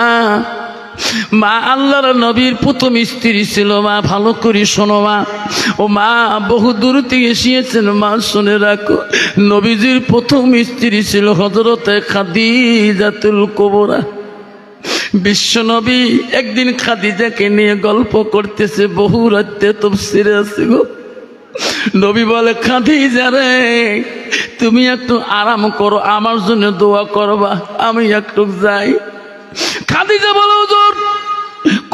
Speaker 2: মা আল্লাহর নবীর প্রথম স্ত্রী ছিল মা, ভালো করে শোনো মা। ও মা বহু দূর থেকে এসেছেন মা, শুনে রাখো। নবীজির প্রথম স্ত্রী ছিল হযরতে খাদিজাতুল কুবরা। বিশ্ব নবী একদিন খাদিজাকে নিয়ে গল্প করতেছে, বহু রাতে তাফসীরে আছে গো। নবী বলে খাদিজা রে তুমি একটু আরাম করো, আমার জন্য দোয়া করবা, আমি একটু যাই। খাদিজা বলে হুজুর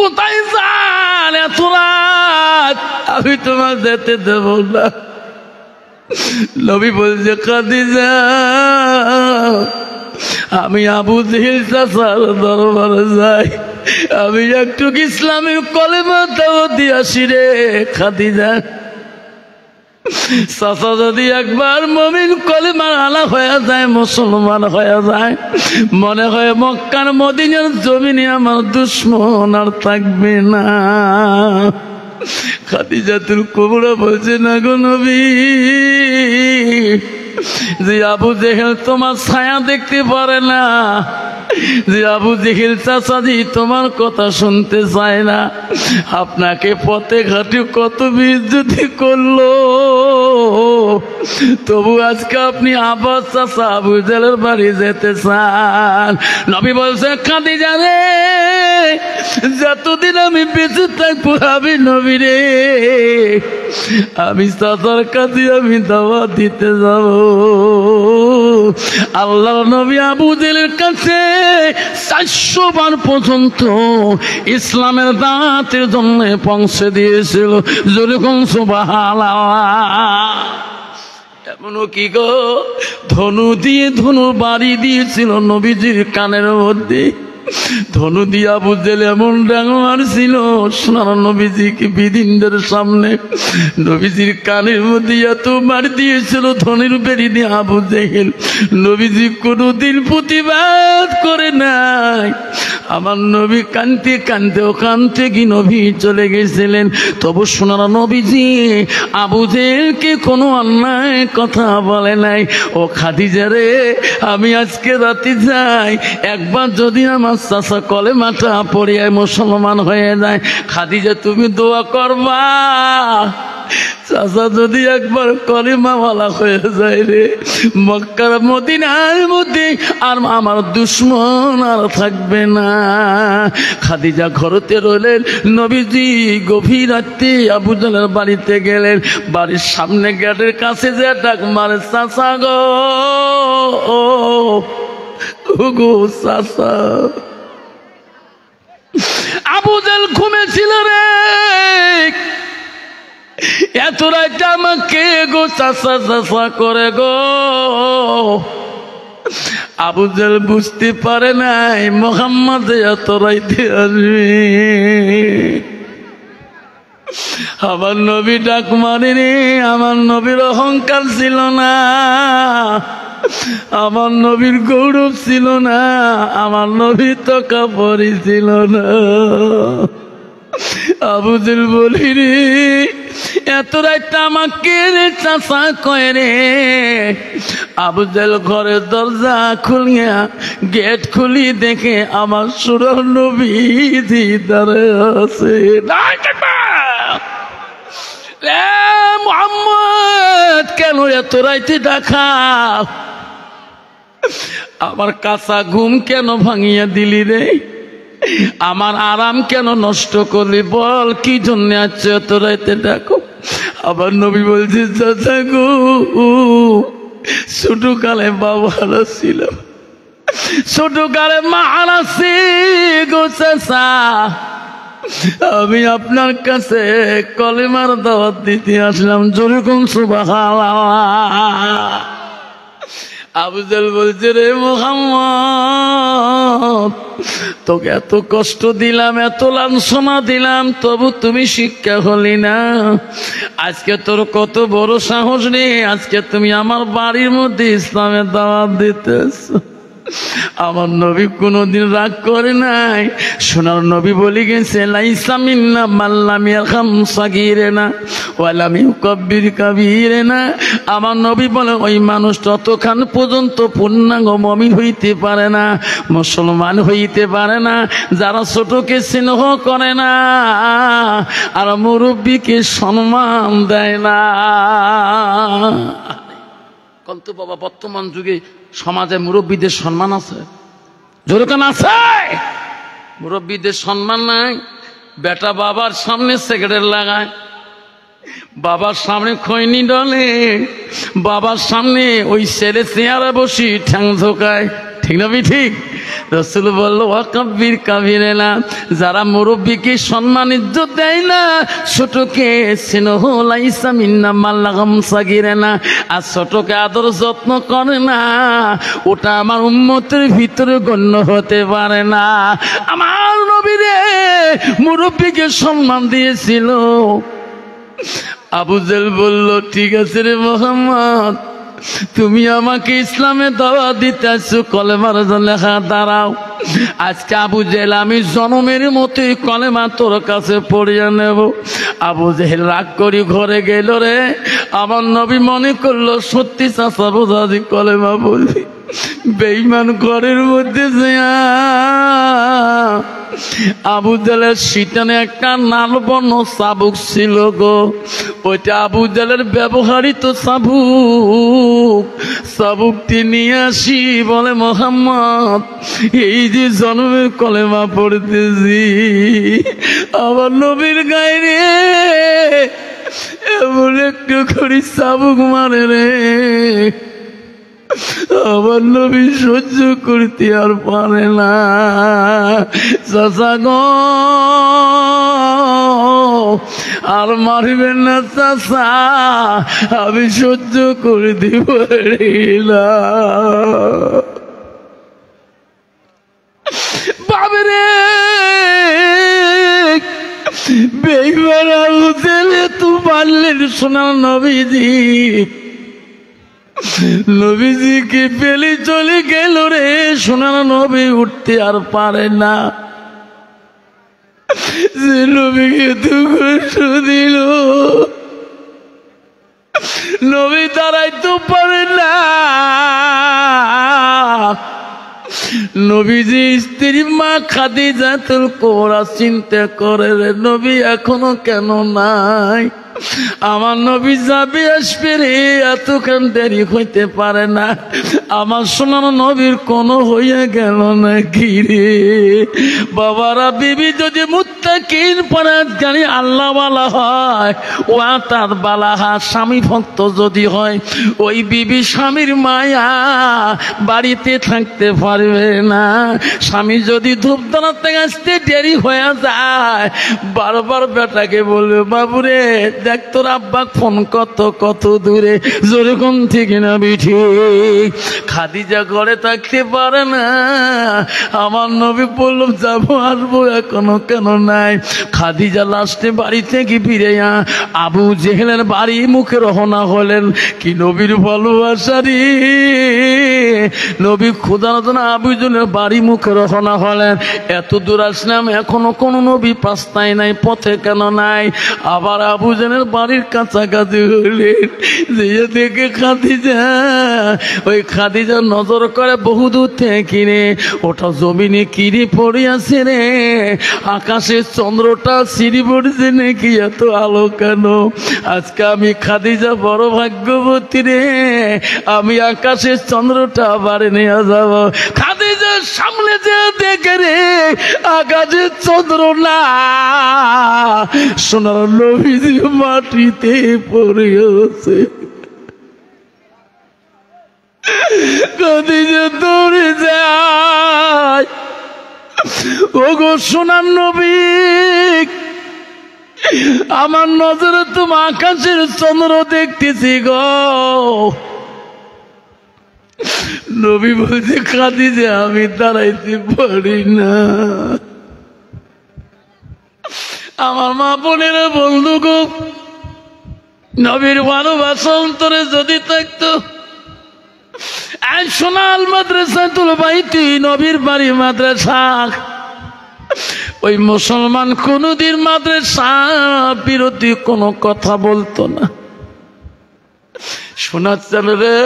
Speaker 2: কোথায় যান এত রাত? আমি তোমার যেতে দেব না। নবী বলছে খাদিজা আমি আবু জেহেল চাচার দরবারে যাই, আমি একটু ইসলামের কলেমা দাওয়াত দিয়ে আসি রে খাদিজা। চাচা যদি একবার মুমিন কলেমার আলা হয়ে যায়, মুসলমান হয়ে যায়, মনে হয় মক্কার মদিনার জমিনে আমার দুশ্মন আর থাকবে না। খাদিজাতুল কুবরা বলছে না গো নবী, যে আবু জেহেল তোমার ছায়া দেখতে পারে না, যে আবু জেহেল চাচাজি তোমার কথা শুনতে চায় না, আপনাকে পথে ঘাটে কত বেইজ্জতি করলো, তবু আজকে আপনি আবার চাচা আবু জেহেলের বাড়ি যেতে চান। নবী বলছে খাদিজা রে যতদিন আমি বেঁচে থাকবো আমি নবী রে আমি চাচার কাছে আমি দাওয়াত দিতে যাব। আল্লাহ নবী আবু জেহেলের কাছে 400 বার পর্যন্ত ইসলামের দাওয়াতের জন্য পৌঁছে দিয়েছিল। যেরকম সুবহানাল্লাহ। এমনও কি গো ধনু দিয়ে ধনু বাড়ি দিয়েছিল নবীজির কানের মধ্যে। ধনু দিয়ে আবু জেহেল এমন ডাং মারছিল সোনার নবীজিকে বিদিনদের সামনে, নবীজির কানের মধ্যে এত মার দিয়েছিল ধনুর বেরি দিয়ে আবু জেহেল। নবীজি কোনোদিন প্রতিবাদ করে নাই। আমার নবী কানতে কানতে ওখান থেকে নবী চলে গেছিলেন। তবু সোনার নবীজি আবু জেহেলকে কোনো অন্যায় কথা বলে নাই। ও খাদিজা রে, আমি আজকে রাতে যাই, একবার যদি আমার চাচা কলেমাটা পড়িয়া মুসলমান হয়ে যায়, খাদিজা তুমি দোয়া করবা, চাচা যদি একবার কলিমাওয়ালা হয়ে যায় রে, মক্কার মদিনার মধ্যে আর আমার দুশ্মন আর থাকবে না। খাদিজা ঘরতে রইলেন। নবীজি গভীর রাতে আবু জাহলের বাড়িতে গেলেন। বাড়ির সামনে গেটের কাছে যে ডাক মারে, চাচা গো, ও গো চাচা। আবু জাহল ঘুমেছিল রে, এত রাতে আমাকে গো চাচা চাচা করে গো। আবু জাহল বুঝতে পারে নাই মুহাম্মদ এত রাতে আসবে। আমার নবী ডাক মারেনি। আমার নবীর অহংকার ছিল না, আমার নবীর গৌরব ছিল না, আমার নবীর তকাবরি ছিল না। আবু জাহল বলি রে, এত রাতে আমাকে রে চাচা কয় রে। আবু জাহল ঘরের দরজা খুলিয়া গেট খুলি দেখে আমার সুরের নবীজি দাঁড়ায় আছে। মুহাম্মদ কেন এত রাতে ডাকা? আমার কাঁচা ঘুম কেন ভাঙিয়া দিলি রে? আমার আরাম কেন নষ্ট করলি? বল কি জন্য আছে এত রাতে ডাকো? আবার নবী বলছে, চাচা গো, ছোট কালে বাবা হারা ছিল, ছোট কালে মা হারাছি গো চাচা। আমি আপনার কাছে কলেমার দাওয়াত দিতে আসলাম। জোরে কোন সুবহানাল্লাহ। আবু জাহল বলছে, রে মুহাম্মদ, তোকে এত কষ্ট দিলাম, এত লাঞ্ছনা দিলাম, তবু তুমি শিক্ষা হলি না। আজকে তোর কত বড় সাহস রে, আজকে তুমি আমার বাড়ির মধ্যে ইসলামের দাওয়াত দিতেছ। আমার নবী কোনদিন রাগ করে নাই। সোনার নবী বলে গেছে, লাইসা মিন্না মান লাম ইয়ারহাম সাগীরানা ওয়া লাম ইউকাব্বির কাবীরানা। আমার নবী বলে, ওই মানুষ ততক্ষণ পর্যন্ত পূর্ণাঙ্গ মুমিন হইতে পারে না, মুসলমান হইতে পারে না, যারা ছোটকে স্নেহ করে না আর মুরব্বীকে সম্মান দেয় না। কিন্তু বাবা, বর্তমান যুগে সমাজে মুরব্বীদের সম্মান আছে? যেরকম আছে, মুরব্বীদের সম্মান নাই। বেটা বাবার সামনে সিগারেট লাগায়, বাবার সামনে খৈনি ডলে, বাবার সামনে ওই ছেলে চেয়ারে বসি ঠ্যাং ঝোকায়। ঠিক না? ঠিক। রাসূল বলল, ওয়াকাব্বির কাবীরানা, যারা মুরব্বীকে সম্মান ইজ্জত দেয় না, ছোটকে স্নেহ, লাইসা মিন্না মান লাম সাগীরানা, আর ছোটকে আদর যত্ন করে না, ওটা আমার উম্মতের ভিতরে গণ্য হতে পারে না। আমার নবী রে মুরব্বীকে সম্মান দিয়েছিল। আবু জাহল বলল, ঠিক আছে রে মুহাম্মদ, তুমি আমাকে ইসলামে দাওয়াত দিতে আসছো, কলেমার লেখা দাঁড়াও। আজকে আবু জাহল আমি জনমের মতোই কলেমা তোর কাছে পড়িয়া নেব। আবু জাহল রাগ করি ঘরে গেল রে। আমার নবী মনে করলো সত্যি চাচা বোঝাদি কলেমা বলবি। বেঈমান ঘরের মধ্যে আবু জাহলের শীতানে একটা লাল বর্ণ চাবুক ছিল গো, ওইটা আবু জাহলের ব্যবহৃত চাবুক। চাবুকটি নিয়ে আসি, বলে, মুহাম্মদ, এই যে জন্মের কলেমা পড়তেছি, আমার নবীর গায়ে রে এমন একটু করে চাবুক মারে রে, আমার নবী সহ্য করতে আর পারে না। চাচা গো, আর মারবেন না চাচা, আমি সহ্য করে দিব না। বাবরে বেঈমান আবু জাহল তো পারলেন সোনার নবীজি নবীজিকে পেলে চলে গেল রে, সোনার নবী উঠতে আর পারে না। যে নবীকে তো কষ্ট দিল, নবী দাঁড়াইতে পারে না। নবীজি স্ত্রী মা খাদিজাতুল কুবরা চিন্তা করে, রে নবী এখনো কেন নাই? আমার নবী যাবে আসবে রে, এতক্ষণ দেরি হইতে পারে না। আমার সোনার নবীর কোনো হইয়া গেল নাকি রে? বাবারা, বিবি যদি মুত্তাকিন পরহেজগারি আল্লাহ ওয়ালা হয়, ও তার বালাহা স্বামী ভক্ত যদি হয়, ওই বিবি স্বামীর মায়া বাড়িতে থাকতে পারবে না। স্বামী যদি ধূপ দাঁড়াতে আসতে দেরি হয়ে যায়, বারবার বেটাকে বলবে, বাবুরে দেখ তোর আব্বা ফোন কত দূরে, যেরকম থেকে না বিঠি। খাদিজা ঘরে থাকতে পারে না। আমার নবী বলল যাবো আসবো, এখনো কেন নাই? খাদিজা লাস্টে বাড়ি থেকে ফিরে আবু জেহেলের বাড়ি মুখে রওনা হলেন। কি নবীর ভালোবাসা রে! নবী খোদার জন্য আবু জেহেলের বাড়ি মুখে রওনা হলেন। এত দূর আসলাম, এখনো কোনো নবী পাস্তায় নাই, পথে কেন নাই? আবার আবু জেহেলের বাড়ির কাছাকাছি হলেন, যে দেখে খাদিজা, ওই খাদিজা নজর করে বহুদূর থেকে রে, ওটা জমিনে কিরে পড়ে আছে রে, আকাশে চন্দ্রটা সিঁড়ি পড়ছে নাকি, এত আলো কেন? আজকে আমি খাদিজা বড় ভাগ্যবতী রে, আমি আকাশের চন্দ্রটা বাড়ি নিয়ে যাব। খাদিজার সামনে যে দেখে রে, আকাশের চন্দ্র না, সোনার নবীজি মাটিতে পড়ে আছে। খাদিজা দৌড়ে যায়, ওগো সোনার নবী, আমার নজরে তুমি আকাশের চন্দ্র দেখতেছি গো। নবী বলছে, খাদিজা আমি দাঁড়াইতে পারি না। আমার মা বোনের বন্ধু গো, নবীর ভালোবাসা অন্তরে যদি থাকতো, সোনাল মাদ্রাসাতুল বাইতি, নবীর বাড়ি মাদ্রাসা, ওই মুসলমান কোনদিন মাদ্রাসা বিরোধী কোনো কথা বলতো না। শোনাচ্ছেন রে,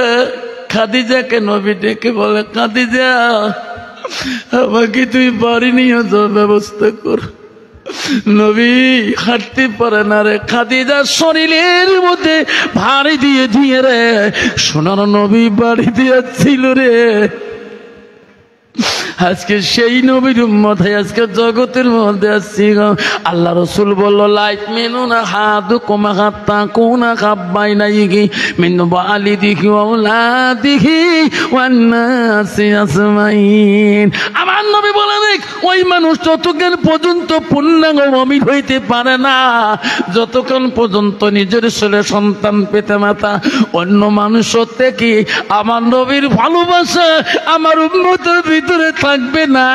Speaker 2: খাদিজাকে নবী ডেকে বলে, খাদিজা আমাকে তুই বাড়ি নিয়ে যাওয়ার ব্যবস্থা কর। নবী হাঁটতে পারে না রে, খাদিজার শরীরের মধ্যে ভারী দিয়ে দিয়ে রে, সোনার নবী বাড়ি দিয়েছিল রে। আজকে সেই নবীর উম্মত হয়ে আজকে জগতের মধ্যে আসছি গো। আল্লাহ রসুল বলল, লাইট মেনু না হাদু কমা হাত্তা কোনা খাব্বাই নাইগি মিনু বালি দিহি ওলা দিহি ওয়ান্নাসি আসমাইন। আমার নবী বলে, দেখ ওই মানুষ যতক্ষণ পর্যন্ত পূর্ণাঙ্গ মুমিন হইতে পারে না, যতক্ষণ পর্যন্ত নিজের ছেলে সন্তান পেতে মাতা অন্য মানুষ থেকে আমার নবীর ভালোবাসা আমার উম্মতের ভিতরে থাকবে না,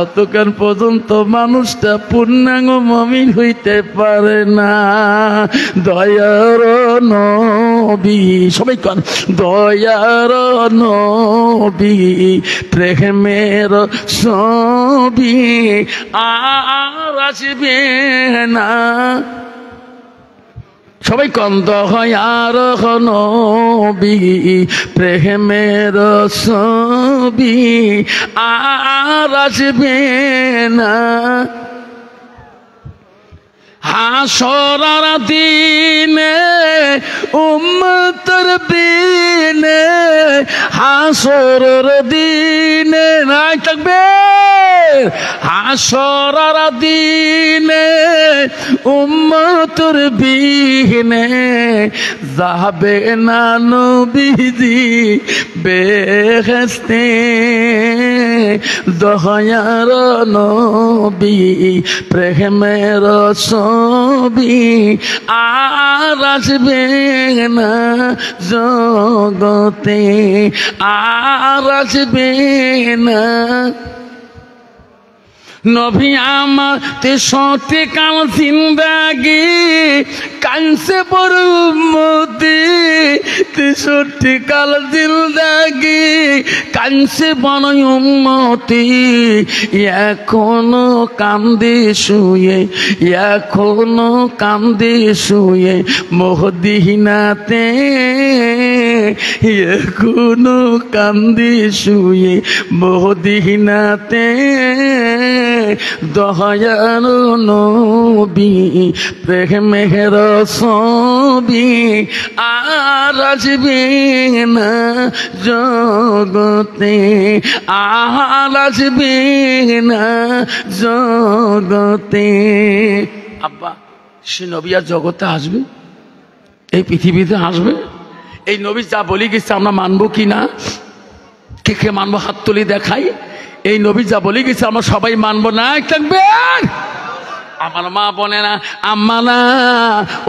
Speaker 2: অতক্ষণ পর্যন্ত মানুষটা পূর্ণাঙ্গ মুমিন হইতে পারে না। দয়ার নবী, সবাই কন, দয়ার নবী প্রেমের ছবি আর আসবে না। সবাই কন, দয়ার নবী প্রেমের ছবি আর আসবে না। হাসরার দিনে উম্মতের বিনে, হাসরের দিনে নাই থাকবে, হাসরার দিনে উম্মতের বিনে যাবে না নবীজি বেহেশতে। দয়ার নবী প্রেমের ছবি আর আসবে না জগতে, আর আসবে না। নবী আমার 63 কাল জিন্দাগি কানসে বড় উম্মতি 63 কাল জিন্দাগি কানসে বড় উম্মতি এখনো কান্দে শুয়ে এখনো কান্দে শুয়ে মদিনাতে এখনো কান্দে শুয়ে মদিনাতে দয়ার নবী প্রেমের ছবি আর আসবে না জগতে আর আসবে না জগতে। আব্বা সে নবী আর জগতে আসবে, এই পৃথিবীতে আসবে। এই নবী যা বলি গেছে আমরা মানবো কি না? কে কে মানবো হাত তুলি দেখাই। এই নবী যা বলে গেছে আমরা সবাই মানবো না? থাকবে আমার মা বলে না আম্মা না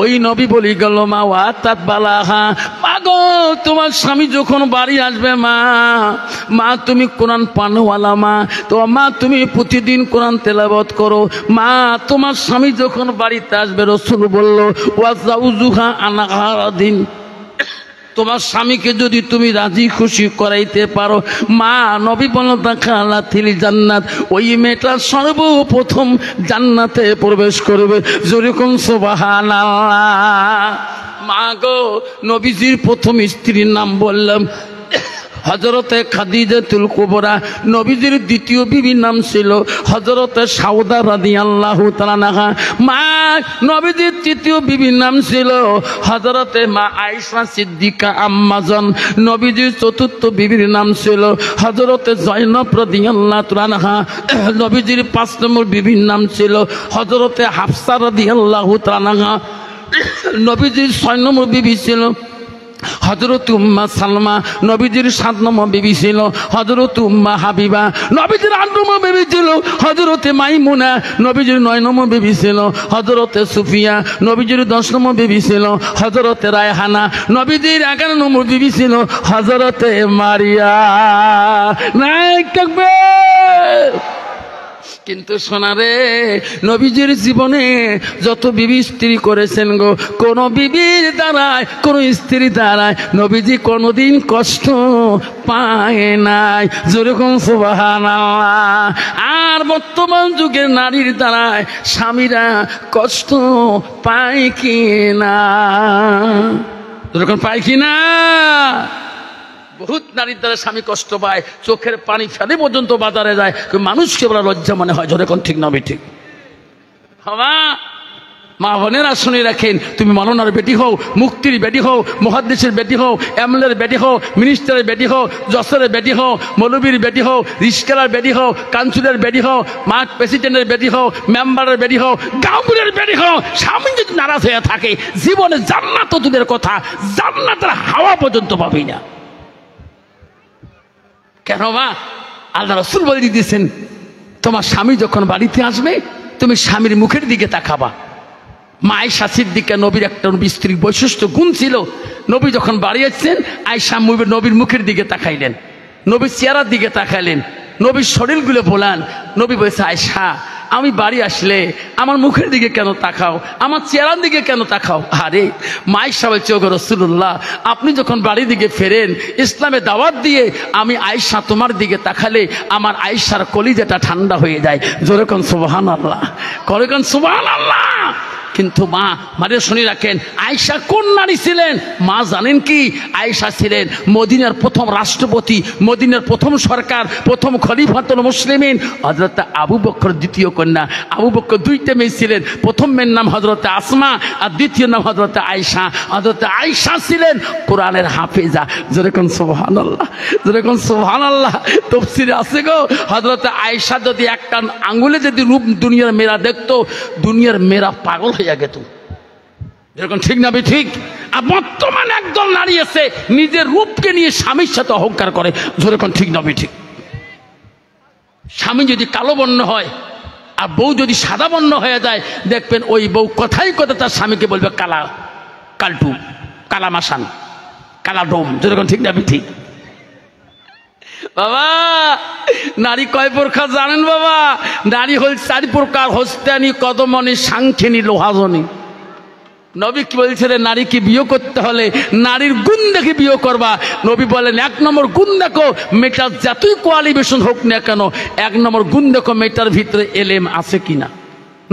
Speaker 2: ওই নবী বলি গেল মা ওয়াতাত বালাহা, মা গো তোমার স্বামী যখন বাড়ি আসবে মা, মা তুমি কোরআন পানওয়ালা মা, তো মা তুমি প্রতিদিন কোরআন তেলাওয়াত করো। মা তোমার স্বামী যখন বাড়িতে আসবে রাসূল বলল ওয়াজাউজুহা আনাহারাদিন, তোমার স্বামীকে যদি তুমি রাজি খুশি করাইতে পারো মা, নবী বলল দাখালাতিল জান্নাত, ওই মেয়েটা সর্বপ্রথম জান্নাতে প্রবেশ করবে। যেরকম সুবহানাল্লাহ। মা গো নবীজির প্রথম স্ত্রীর নাম বললাম হযরতে খাদিজাতুল কুবরা, নবীজির দ্বিতীয় বিবির নাম ছিল হযরতে সাউদা রাদিয়াল্লাহু তাআলা আনহা। মা নবীজির তৃতীয় বিবির নাম ছিল হযরতে মা আয়েশা সিদ্দিকা আম্মাজান, নবীজির চতুর্থ বিবির নাম ছিল হযরতে জয়নব রাদিয়াল্লাহু তাআলা আনহা, নবীজির 5 নম্বর বিবির নাম ছিল হযরতে হাফসা রাদিয়াল্লাহু তাআলা আনহা, নবীজির 6 নম্বর বিবি ছিল হযরত উম্মা সালমা, নবীজির 7 নম্বর বিবি ছিল হযরত উম্মা হাবিবা, নবীজির 8 নম্বর বিবি ছিল হযরতে মাইমুনা, নবীজির 9 নম্বর বিবি ছিল হযরতে সুফিয়া, নবীজির 10 নম্বর বিবি ছিল হযরতে রায়হানা, নবীজির 11 নম্বর বিবি ছিল হযরতে মারিয়া। নাই তাকবীর। কিন্তু সোনারে নবীজির জীবনে যত বিবি স্ত্রী করেছেন গো, কোন বিবির দ্বারায় কোন স্ত্রী দ্বারায় নবীজি কোনদিন কষ্ট পায় নাই। যেরকম সুবহানাল্লাহ। আর বর্তমান যুগের নারীর দ্বারায় স্বামীরা কষ্ট পায় কি না? যেরকম পায় কি না? বহুত নারীর দ্বারা স্বামী কষ্ট পায়, চোখের পানি ফেলে পর্যন্ত বাজারে যায়, মানুষকে বলা লজ্জা মনে হয়। যখন ঠিক না ঠিক হওয়া মা বোনেরা শুনে রাখেন, তুমি মাওলানার বেটি হও, মুক্তির বেটি হও, মুহাদ্দিসের বেটি হও, এমএলএর বেটি হও, মিনিস্টারের বেটি হও, জসের বেটি হও, মৌলবীর বেটি হও, রিস্কার বেটি হও, কাউন্সিলের বেটি হও, মাঠ প্রেসিডেন্টের বেটি হও, মেম্বারের বেটি হও, গাঁওগুলির বেটি হও, স্বামী যদি নারাজ হয়ে থাকে জীবনে জান্নাত দূরের কথা, জান্নাতের হাওয়া পর্যন্ত পাবি না। কেন মা? আল্লাহ রাসূল বলে দিয়েছেন তোমার স্বামী যখন বাড়িতে আসবে তুমি স্বামীর মুখের দিকে তাকাবা। মা আয়েশা সিদ্দিকা, নবীর একটা স্ত্রীর বৈশিষ্ট্য গুণ ছিল, নবী যখন বাড়ি আসছেন আয়েশা নবীর মুখের দিকে তাকাইলেন, নবীর চেহারার দিকে তাকাইলেন, নবীর শরীরগুলো বলান। নবী বলেছে আয়েশা আমি বাড়ি আসলে আমার মুখের দিকে কেন তাকাও, আমার চেহারার দিকে কেন তাকাও? আরে আয়েশা বলছে ওগো রাসূলুল্লাহ আপনি যখন বাড়ির দিকে ফেরেন ইসলামে দাওয়াত দিয়ে আমি আয়েশা তোমার দিকে তাকালে আমার আয়েশার কলিজাটা ঠান্ডা হয়ে যায়। জোরে কোন সুবহানাল্লাহ, করে কোন সুবহানাল্লাহ। কিন্তু মা মারে শুনে রাখেন আয়েশা কোন নারী ছিলেন? মা জানেন কি? আয়েশা ছিলেন মদিনার প্রথম রাষ্ট্রপতি, মদিনার প্রথম সরকার, প্রথম খলিফাতুল মুসলিমিন হযরত আবু বকর দ্বিতীয় কন্যা। আবু বকর 2টা মেয়ে ছিলেন, প্রথম মেয়ের নাম হযরত আসমা আর দ্বিতীয় নাম হযরত আয়েশা। হযরত আয়েশা ছিলেন কোরআনের হাফেজা। যেরকম সুবহানাল্লাহ, যেরকম সুবহানাল্লাহ। তাফসীরে আছে গো হযরত আয়েশা যদি একটা আঙ্গুলে যদি রূপ দুনিয়ার মেয়েরা দেখতো দুনিয়ার মেয়েরা পাগল হয়ে গেত। যেরকম ঠিক না ঠিক? আর বর্তমানে একদল নারী আছে নিজের রূপকে নিয়ে স্বামীর সাথে অহংকার করে। যেরকম ঠিক না ঠিক? স্বামী যদি কালো বর্ণ হয় আর বউ যদি সাদা বর্ণ হয়ে যায় দেখবেন ওই বউ কথাই কথা তার স্বামীকে বলবে কালা কালটু, কালা মাসান, কালা ডোম। যেরকম ঠিক না ঠিক? বাবা নারী কয় প্রকার জানেন বাবা? নারী হল 4 প্রকার, হস্তানি, কদমনি, সাংখিনী, লোহাজনী। নবী কি বলছিলেন? নারীকে বিয়ে করতে হলে নারীর গুণ দেখে বিয়ে করবা। নবী বলেন 1 নম্বর গুণ দেখো, মেয়েটার যতই কোয়ালিফিকেশন হোক না কেন, 1 নম্বর গুণ দেখো মেয়েটার ভিতরে এলেম আছে কিনা।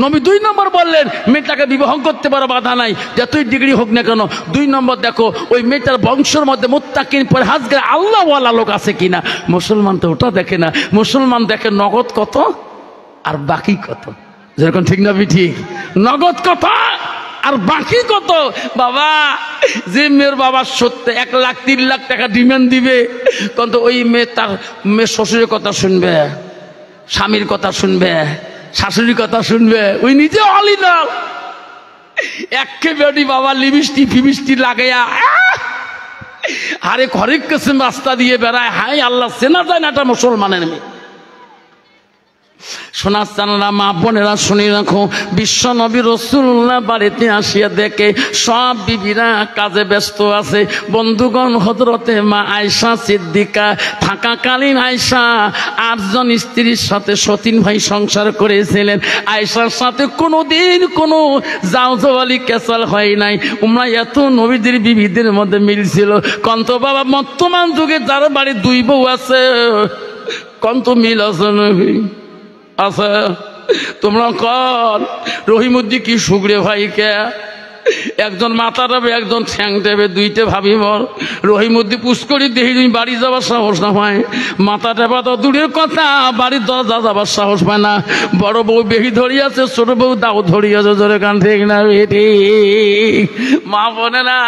Speaker 2: নবী 2 নম্বর বললেন মেয়েটাকে বিবাহ করতে পারো, বাধা নাই, যতই ডিগ্রি হোক না কেন। 2 নম্বর দেখো ওই মেয়েটার বংশের মধ্যে মুত্তাকিন পরহেজগার আল্লাহওয়ালা লোক আছে কিনা। মুসলমান তো ওটা দেখে না, মুসলমান দেখে নগদ কত আর বাকি কত। যেরকম ঠিক না ঠিক? নগদ কত আর বাকি কত। বাবা যে মেয়ের বাবা সত্যি 1 লাখ 3 লাখ টাকা ডিমান্ড দিবে, কিন্তু ওই মেয়ে তার মেয়ে শ্বশুরের কথা শুনবে, স্বামীর কথা শুনবে, শাশুড়ির কথা শুনবে, ওই নিজে অলিনা একেবারে বাবা লিপস্টিক ফিবিস্টিক লাগাইয়া আরে ঘরে কিসম রাস্তা দিয়ে বেড়ায়। হাই আল্লাহ, চেনা যায় না এটা মুসলমানের মেয়ে। সোনার চানারা মা বোনেরা শুনে রাখো, বিশ্ব নবী রাসূলুল্লাহ বাড়িতে আসিয়া দেখে সব বিবিরা কাজে ব্যস্ত আছে। বন্ধুগণ, হযরতে মা আয়েশা সিদ্দিকা থাকাকালীন আয়েশা 8 জন স্ত্রীর সাথে সতীন ভাই সংসার করেছিলেন। আয়েশার সাথে কোনোদিন কোনো জাওজাওয়ালি কেসাল হয় নাই। উমরা এত নবীদের বিবিদের মধ্যে মিল ছিল। কন্ত বাবা বর্তমান যুগে যার বাড়ি 2 বউ আছে, কন্ত মিল আছে নবী আচ্ছা তোমরা কন রহিমুদ্দি কি সুগরে ভাইকে একজন মাথা দেবে, একজন ঠ্যাং দেবে, 2টে ভাবি মর। রহিমুদ্দি পুষ্করি দেহি বাড়ি যাবার সাহস না হয়, মাথা টেপা তো দূরের কথা, বাড়ির দরজা যাবার সাহস পায় না। বড় বউ বেহি ধরিয়াছে, ছোট বউ দাও ধরিয়াছে, জোরে কান ঠিক না বেটি? মা বোনেরা,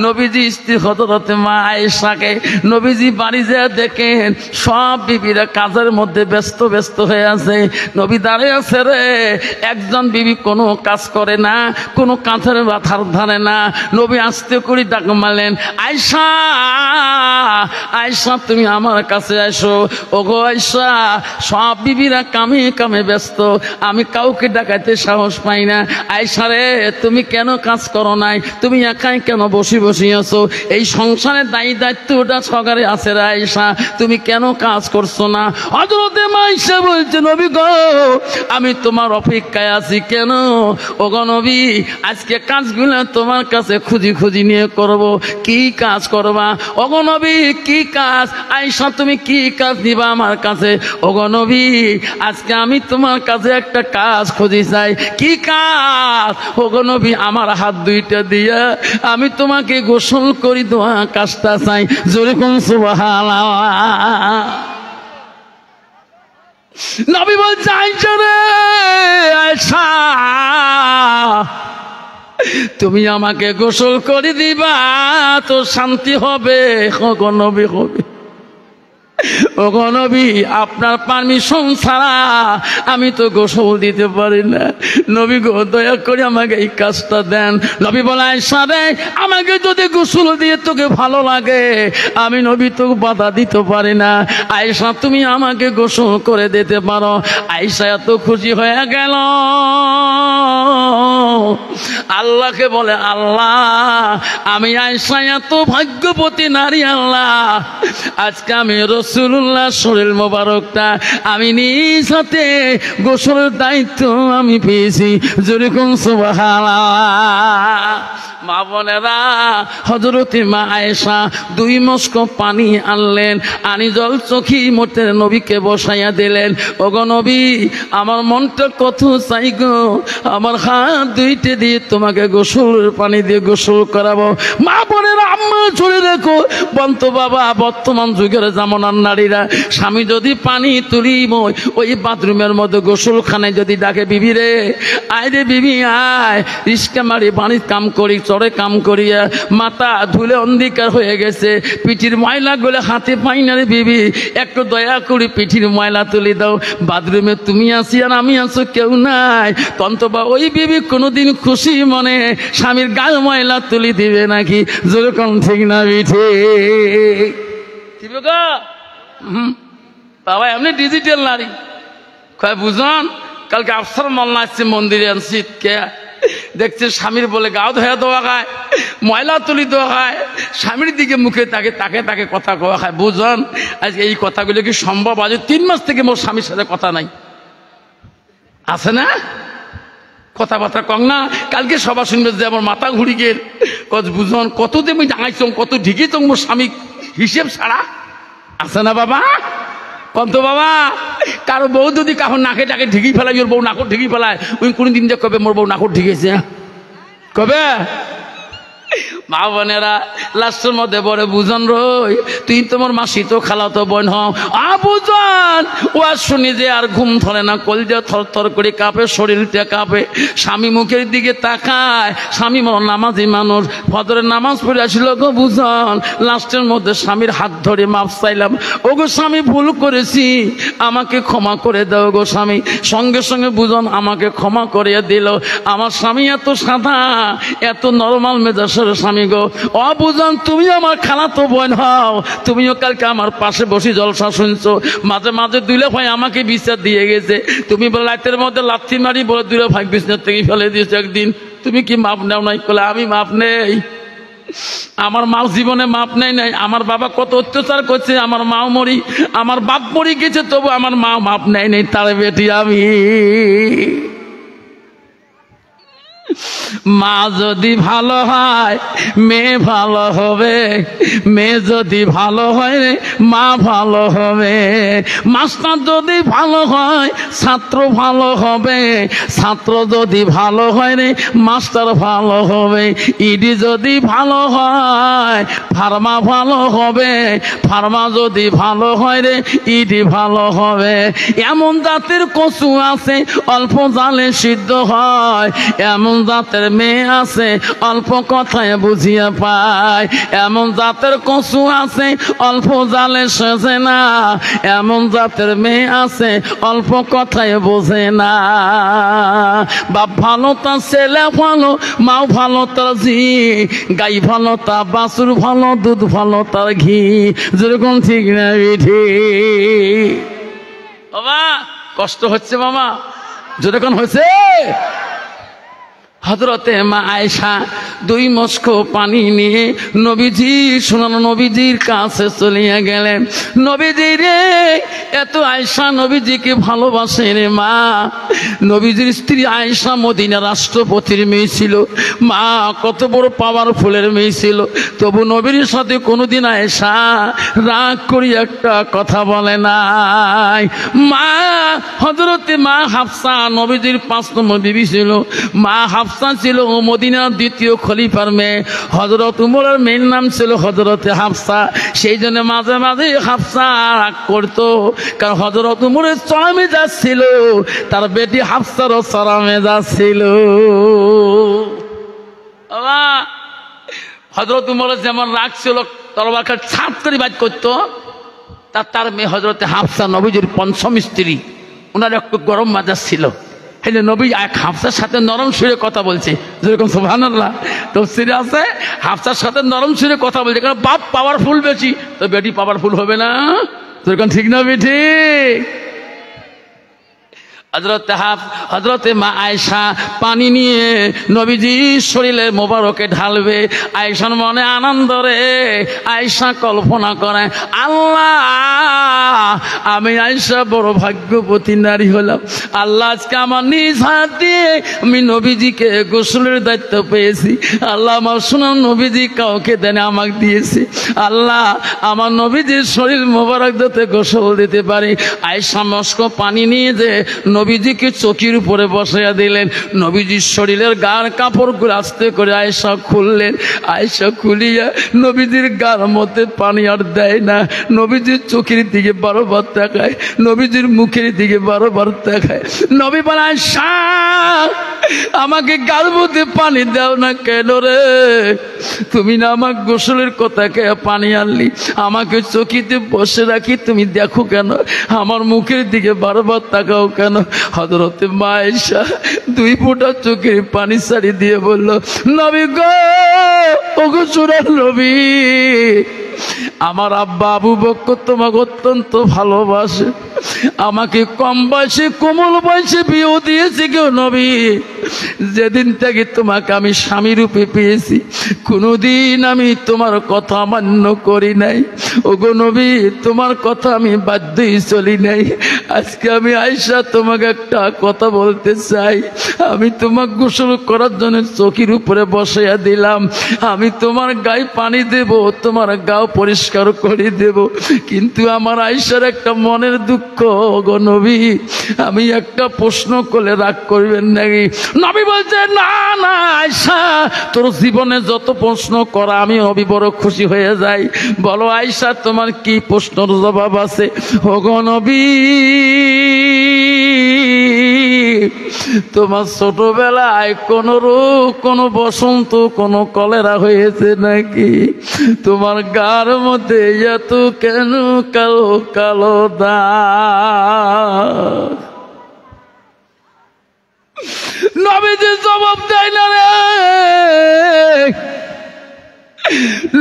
Speaker 2: নবীজি স্ত্রী হযরতে মা আয়েশাকে নবীজি বাড়ি যা দেখেন সব বিবিরা কাজের মধ্যে ব্যস্ত হয়ে আছে। নবী দাঁড়িয়ে আছে রে, একজন বিবি কোনো কাজ করে না, কোনো কাঁথের মাথার ধারে না। নবী আস্তে করে ডাক মারলেন, আয়েশা আয়েশা তুমি আমার কাছে আসো। ওগো আয়েশা, সব বিবিরা কামে কামে ব্যস্ত, আমি কাউকে ডাকাইতে সাহস পাই না। আয়েশা রে, তুমি কেন কাজ করো নাই? তুমি একাই কেন বসে আছো? এই সংসারের দায়িত্বটা সকারে আছে রে আয়েশা, তুমি কেন কাজ করছো না? হযরতে মা আয়েশা বলছে, নবী গো আমি তোমার অপেক্ষায় আছি। কেন? ওগো নবী, আজকে কাজগুলো তোমার কাছে খুঁজি নিয়ে করব। কি কাজ করবা? ওগো নবী কি কাজ? আয়েশা তুমি কি কাজ দিবা আমার কাছে? ওগো নবী, আজকে আমি তোমার কাছে একটা কাজ খুঁজি চাই। কি কাজ? ওগো নবী, আমার হাত 2টা দিয়া আমি তোমাকে গোসল করি দেওয়া কাজটা চাই। জোরে কোন সুবহানাল্লাহ। নবী বলছে, আয়েশা রে, আয়েশা তুমি আমাকে গোসল করে দিবা তো শান্তি হবে। ওগো নবী হবে। ওগো নবী, আপনার পারমিশন ছাড়া আমি তো গোসল দিতে পারি না। নবী গো, দয়া করে আমাকে এই কাজটা দেন। নবী বলে, আয়েশা রে, আমাকে যদি গোসল দিয়ে তোকে ভালো লাগে, আমি নবী তোকে বাধা দিতে পারি না। আয়েশা তুমি আমাকে গোসল করে দিতে পারো। আয়েশা এত খুশি হয়ে গেল, আল্লাহকে বলে, আল্লাহ আমি আয়েশা এত ভাগ্যবতী নারী, আল্লাহ আজকে আমি রাসূলুল্লাহ শরীর মোবারকটা আমি নিজ হাতে গোসলের দায়িত্ব আমি পেয়েছি। যেরকম সুবহানাল্লাহ। মা বোনেরা, হযরতে মা আয়েশা 2 মস্ক পানি আনলেন, আনি জল চোখি মধ্যে নবীকে বসাইয়া দিলেন। ওগো নবী, আমার মনটা কত চাই গো, আমার হাত 2টে দিয়ে তোমাকে গোসলের পানি দিয়ে গোসল করাবো। মা বোনেরা, আম্মা চলে দেখো বন্ত বাবা, বর্তমান যুগের জামানার নারীরা স্বামী যদি পানি তুলি ওই বাথরুমের মধ্যে গোসলখানায় যদি ডাকে, বিবি রে আয় রে বিবি আয়, রিস্কা মারি বাড়ির কাম করি, চরে কাম করিয়া মাথা ধুলে অন্ধকার হয়ে গেছে, পিঠির ময়লা গুলো হাতে পাই না রে বিবি, একটু দয়া করে পিঠির ময়লা তুলে দাও। বাথরুমে তুমি আসি আর আমি আছো, কেউ নাই। তন্তবা ওই বিবি কোনোদিন খুশি মনে স্বামীর গায়ে ময়লা তুলে দিবে নাকি? যেরকম ঠিক না বিঠে বাবা, এমনি ডিজিটাল নারী কয় বুঝন। কালকে আফসার মোল্লা আসছে মন্দিরে, আনছি কে দেখছে স্বামীর বলে গাও ধোয়া দেওয়া খায়, ময়লা তুলি দেওয়া খায়, স্বামীর দিকে মুখে তাকে তাকে তাকে কথা কওয়া খায়। বুঝুন আজকে এই কথাগুলো কি সম্ভব? আজ 3 মাস থেকে মোর স্বামীর সাথে কথা নাই, আছে না? কথাবার্তা কং না। কালকে সবার শুনবে যে আমার মাথা ঘুরি গেল, বুঝুন কত যে আমি ডাঙাইছ, কত ঢিকি তো মোর স্বামী হিসেব ছাড়া, আছে না বাবা? কত বাবা? কারো বউ যদি কারো নাকে টাকে ঢিকি ফেলাই, ওর বউ নাকর ঢিকি ফেলায়, ওই কোনদিন যে কবে মোর বউ নাকর ঢিকেছে? কবে? মা বোনেরা লাস্টের মধ্যে বলে বুঝন রই তুই তোমার মাসি তো খালা তো বোন হও। বুঝন ও আর শুনি যে আর ঘুম ধরে না, কলজা থর থর করে কাঁপে, শরীরটা কাঁপে। স্বামী মুখের দিকে তাকায়, স্বামী মন নামাজি মানুষ, ফজরের নামাজ পড়ে আসছিল গো বুঝন। লাস্টের মধ্যে স্বামীর হাত ধরে মাপ চাইলাম, ও গো স্বামী ভুল করেছি, আমাকে ক্ষমা করে দাও গো স্বামী। সঙ্গে সঙ্গে বুঝন আমাকে ক্ষমা করে দিল। আমার স্বামী এত সাদা, এত নরমাল মেজাজ স্বামী গো। বুঝন তুমি আমার খালাতো বোন হও, তুমিও কালকে আমার পাশে বসে জলসা শুনছো, মাঝে মাঝে দুলে ভাই আমাকে বিচার দিয়ে গেছে। তুমি বলে রাতের মধ্যে লাথি মারি বলে দুলে ভাই বিছনার থেকে ফেলে দিয়েছো একদিন, তুমি কি মাপ নেও নাই? বলে আমি মাপ নেই, আমার মাও জীবনে মাপ নেই নাই। আমার বাবা কত অত্যাচার করছে, আমার মাও মরি, আমার বাপ মরি গেছে, তবু আমার মা মাপ নেই নেই, তার বেটি আমি। মা যদি ভালো হয় মেয়ে ভালো হবে, মেয়ে যদি ভালো হয় মা ভালো হবে, মাস্টার যদি ভালো হয় ছাত্র ভালো হবে, ছাত্র যদি ভালো হয় রে মাস্টার ভালো হবে, ইডি যদি ভালো হয় ফার্মা ভালো হবে, ফার্মা যদি ভালো হয় রে ইডি ভালো হবে। এমন জাতের কচু আছে অল্প জালে সিদ্ধ হয়, এমন জাতের মেয়ে আছে অল্প কথায় বুঝিয়া পায়, এমন জাতের কচু আছে অল্প জালে সেজে না, এমন জাতের মেয়ে আছে অল্প কথায় বোঝে না। বাপ ভালো তার ছেলে ভালো, মাও ভালো তার ঝি, গাই ভালো তার বাছুর ভালো, দুধ ভালো তার ঘি। যেরকম ঠিক না বিধি? বাবা কষ্ট হচ্ছে মামা, যেরকম হয়েছে। হযরতে মা আয়েশা 2 মস্কো পানি নিয়ে নবীজি সোনার নবীজির কাছে চলিয়া গেলেন। নবীজি রে এত আয়েশা নবীজিকে ভালোবাসে রে মা। নবীজির স্ত্রী আয়েশা মদিনা রাষ্ট্রপতির মেয়ে ছিল, মা কত বড় পাওয়ারফুলের মেয়ে ছিল, তবু নবীর সাথে কোনোদিন আয়েশা রাগ করি একটা কথা বলে নাই। মা হযরতে মা হাফসা নবীজির 5 নম্বর বিবি ছিল। মা হাফসা ছিল মদিনার 2য় খলিফার মেয়ে। হযরত উমরের মেয়ের নাম ছিল হযরতে হাফসা। সেই জন্য মাঝে মাঝে হাফসা রাগ করতো, কারণ হযরত উমরের চড়া মেজাজ ছিল, তার বেটি হাফসারও চড়া মেজাজ ছিল। হযরত উমরের যেমন রাগ ছিল তরবারকে ছাপ করে বাদ করতো, তার মেয়ে হযরতে হাফসা নবীজির 5ম স্ত্রী, ওনার একটু গরম মেজাজ ছিল। এই যে নবী এক হাফসার সাথে নরম সুরে কথা বলছে, যেরকম সুবহানাল্লাহ তাফসীরে আছে হাফসার সাথে নরম সুরে কথা বলছে, কারণ বাপ পাওয়ারফুল বেশি, তো বেটি পাওয়ারফুল হবে না? যেরকম ঠিক না বেটি? হযরতে মা আয়েশা পানি নিয়ে নবীজি শরীরে মোবারকে ঢালবে। আয়েশার মনে আনন্দ রে, আয়েশা কল্পনা করে আল্লাহ আমি আয়েশা বড় ভাগ্যবতী নারী হলাম, আল্লাহ আজকে আমার নিজ হাত দিয়ে আমি নবীজিকে গোসলের দায়িত্ব পেয়েছি। আল্লাহ আমার সোনার নবীজি কাউকে দেন আমাকে দিয়েছে, আল্লাহ আমার নবীজির শরীর মোবারক যাতে গোসল দিতে পারি। আয়েশা মস্কো পানি নিয়ে যে নবীজিকে চকির উপরে বসাইয়া দিলেন। নবীজির শরীরের গার কাপড়গুলো আস্তে করে আয়েশা খুললেন। আয়েশা খুলিয়া নবীজির গার মধ্যে পানি আর দেয় না, নবীজির চোখের দিকে বারবার তাকায়, নবীজির মুখের দিকে বারবার তাকায়। নবী বলে আয়েশা আমাকে গার মধ্যে পানি দাও না কেন রে? তুমি না আমার গোসলের কথা কে পানি আনলি, আমাকে চকিতে বসে রাখি তুমি দেখো কেন, আমার মুখের দিকে বারবার তাকাও কেন? হযরতে মা আয়েশা 2 ফোঁটা চোখের পানি ছাড়ি দিয়ে বলল নবী গো, ওগো সোনার নবী আমার আব্বা আবু বকর তোমাকে অত্যন্ত ভালোবাসে, আমাকে কম বয়সে কোমল বয়সে বিয়ে দিয়েছে গো নবী। যেদিন থেকে তোমাকে আমি স্বামী রূপে পেয়েছি কোনোদিন আমি তোমার কথা অমান্য করি নাই। ওগো নবী, তোমার কথা আমি বাধ্যই চলি নাই। আজকে আমি আয়েশা তোমাকে একটা কথা বলতে চাই। আমি তোমাকে গোসল করার জন্য চৌকির উপরে বসাইয়া দিলাম, আমি তোমার গায়ে পানি দেব, তোমার গাও পরিষ্কার করে দেব, কিন্তু আমার আয়েশার একটা মনের দুঃখ গো নবী। আমি একটা প্রশ্ন করলে রাগ করবেন নাকি? নবী বলছে, না না আয়েশা, তোর জীবনে যত প্রশ্ন করা আমি নবী বড় খুশি হয়ে যাই। বলো আয়েশা, তোমার কি প্রশ্নের জবাব আছে? ওগো নবী, তোমার ছোটবেলায় কোন রোগ, কোন বসন্ত, কোন কলেরা হয়েছে নাকি? তোমার গার মধ্যে এত কেন কালো কালো দাগ? নবীজি জবাব দেয় না রে।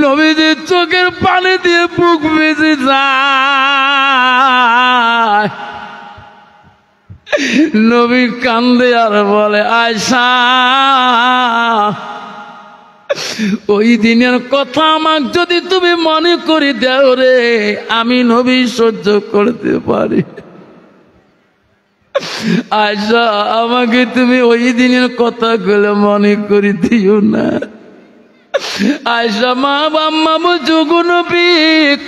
Speaker 2: নবীজির চোখের পানি দিয়ে বুক ভিজে যায়। নবী কান্দে আর বলে, আয়েশা, ওই দিনের কথা আমাকে যদি তুমি মনে করে দাও রে, আমি নবী সহ্য করতে পারি। আয়েশা, আমাকে তুমি ওই দিনের কথাগুলো মনে করে দিও না। আয়েশা মা বাম্মা বুঝো গো নবী,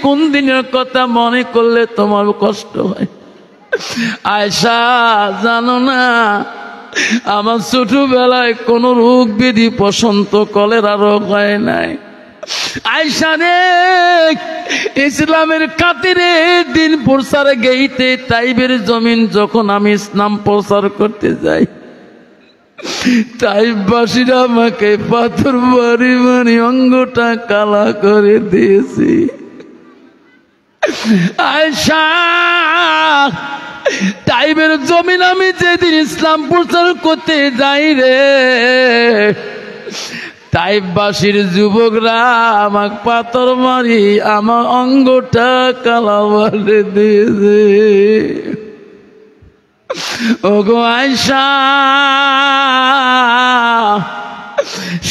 Speaker 2: কোন দিনের কথা মনে করলে তোমার কষ্ট হয়? আয়েশা, জানো না আমার ছোটবেলায় কোন রোগ ব্যাধি বসন্ত কলেরা রোগ হয় নাই। আয়েশা রে, ইসলামের খাতিরে দিন প্রচার গেইতে তাইবের জমিন যখন আমি ইসলাম প্রচার করতে যাই, তাইবাসীরা আমাকে পাথর বাড়ি বাড়ি অঙ্গটা কালা করে দিয়েছি। আয়েশা, তাইবের জমিন আমি যেদিন ইসলাম প্রচার করতে যাই রে, তাইবাসীর যুবকরা আমাকে পাথর মারি আমার অঙ্গটা কালা করে দিয়েছে। ওগো আয়েশা,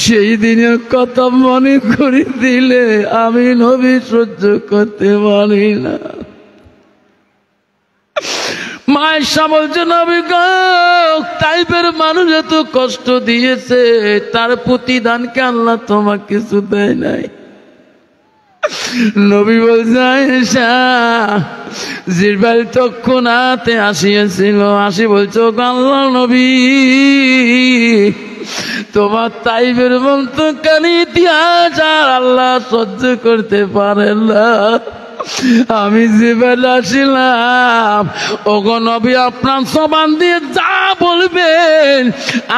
Speaker 2: সেই দিনের কথা মনে করে দিলে আমি নবী সহ্য করতে পারি না। আয়েশা বলছে, নবী গো, তাইফের মানুষ এত কষ্ট দিয়েছে, তার প্রতিদানকে আল্লাহ তোমাকে কিছু দেয় নাই। নবী বলছে, আয়েশা, জিবরাইল তৎক্ষণাৎ আসিয়াছিল, আসি বলছে, আল্লাহ নবী, তোমার তাইফের মতো কানি ইতিহাস আর আল্লাহ সহ্য করতে পারে না। আমি জিবরাইল আসিলাম, ওগো নবী, আপনার জবান দিয়ে যা বলবেন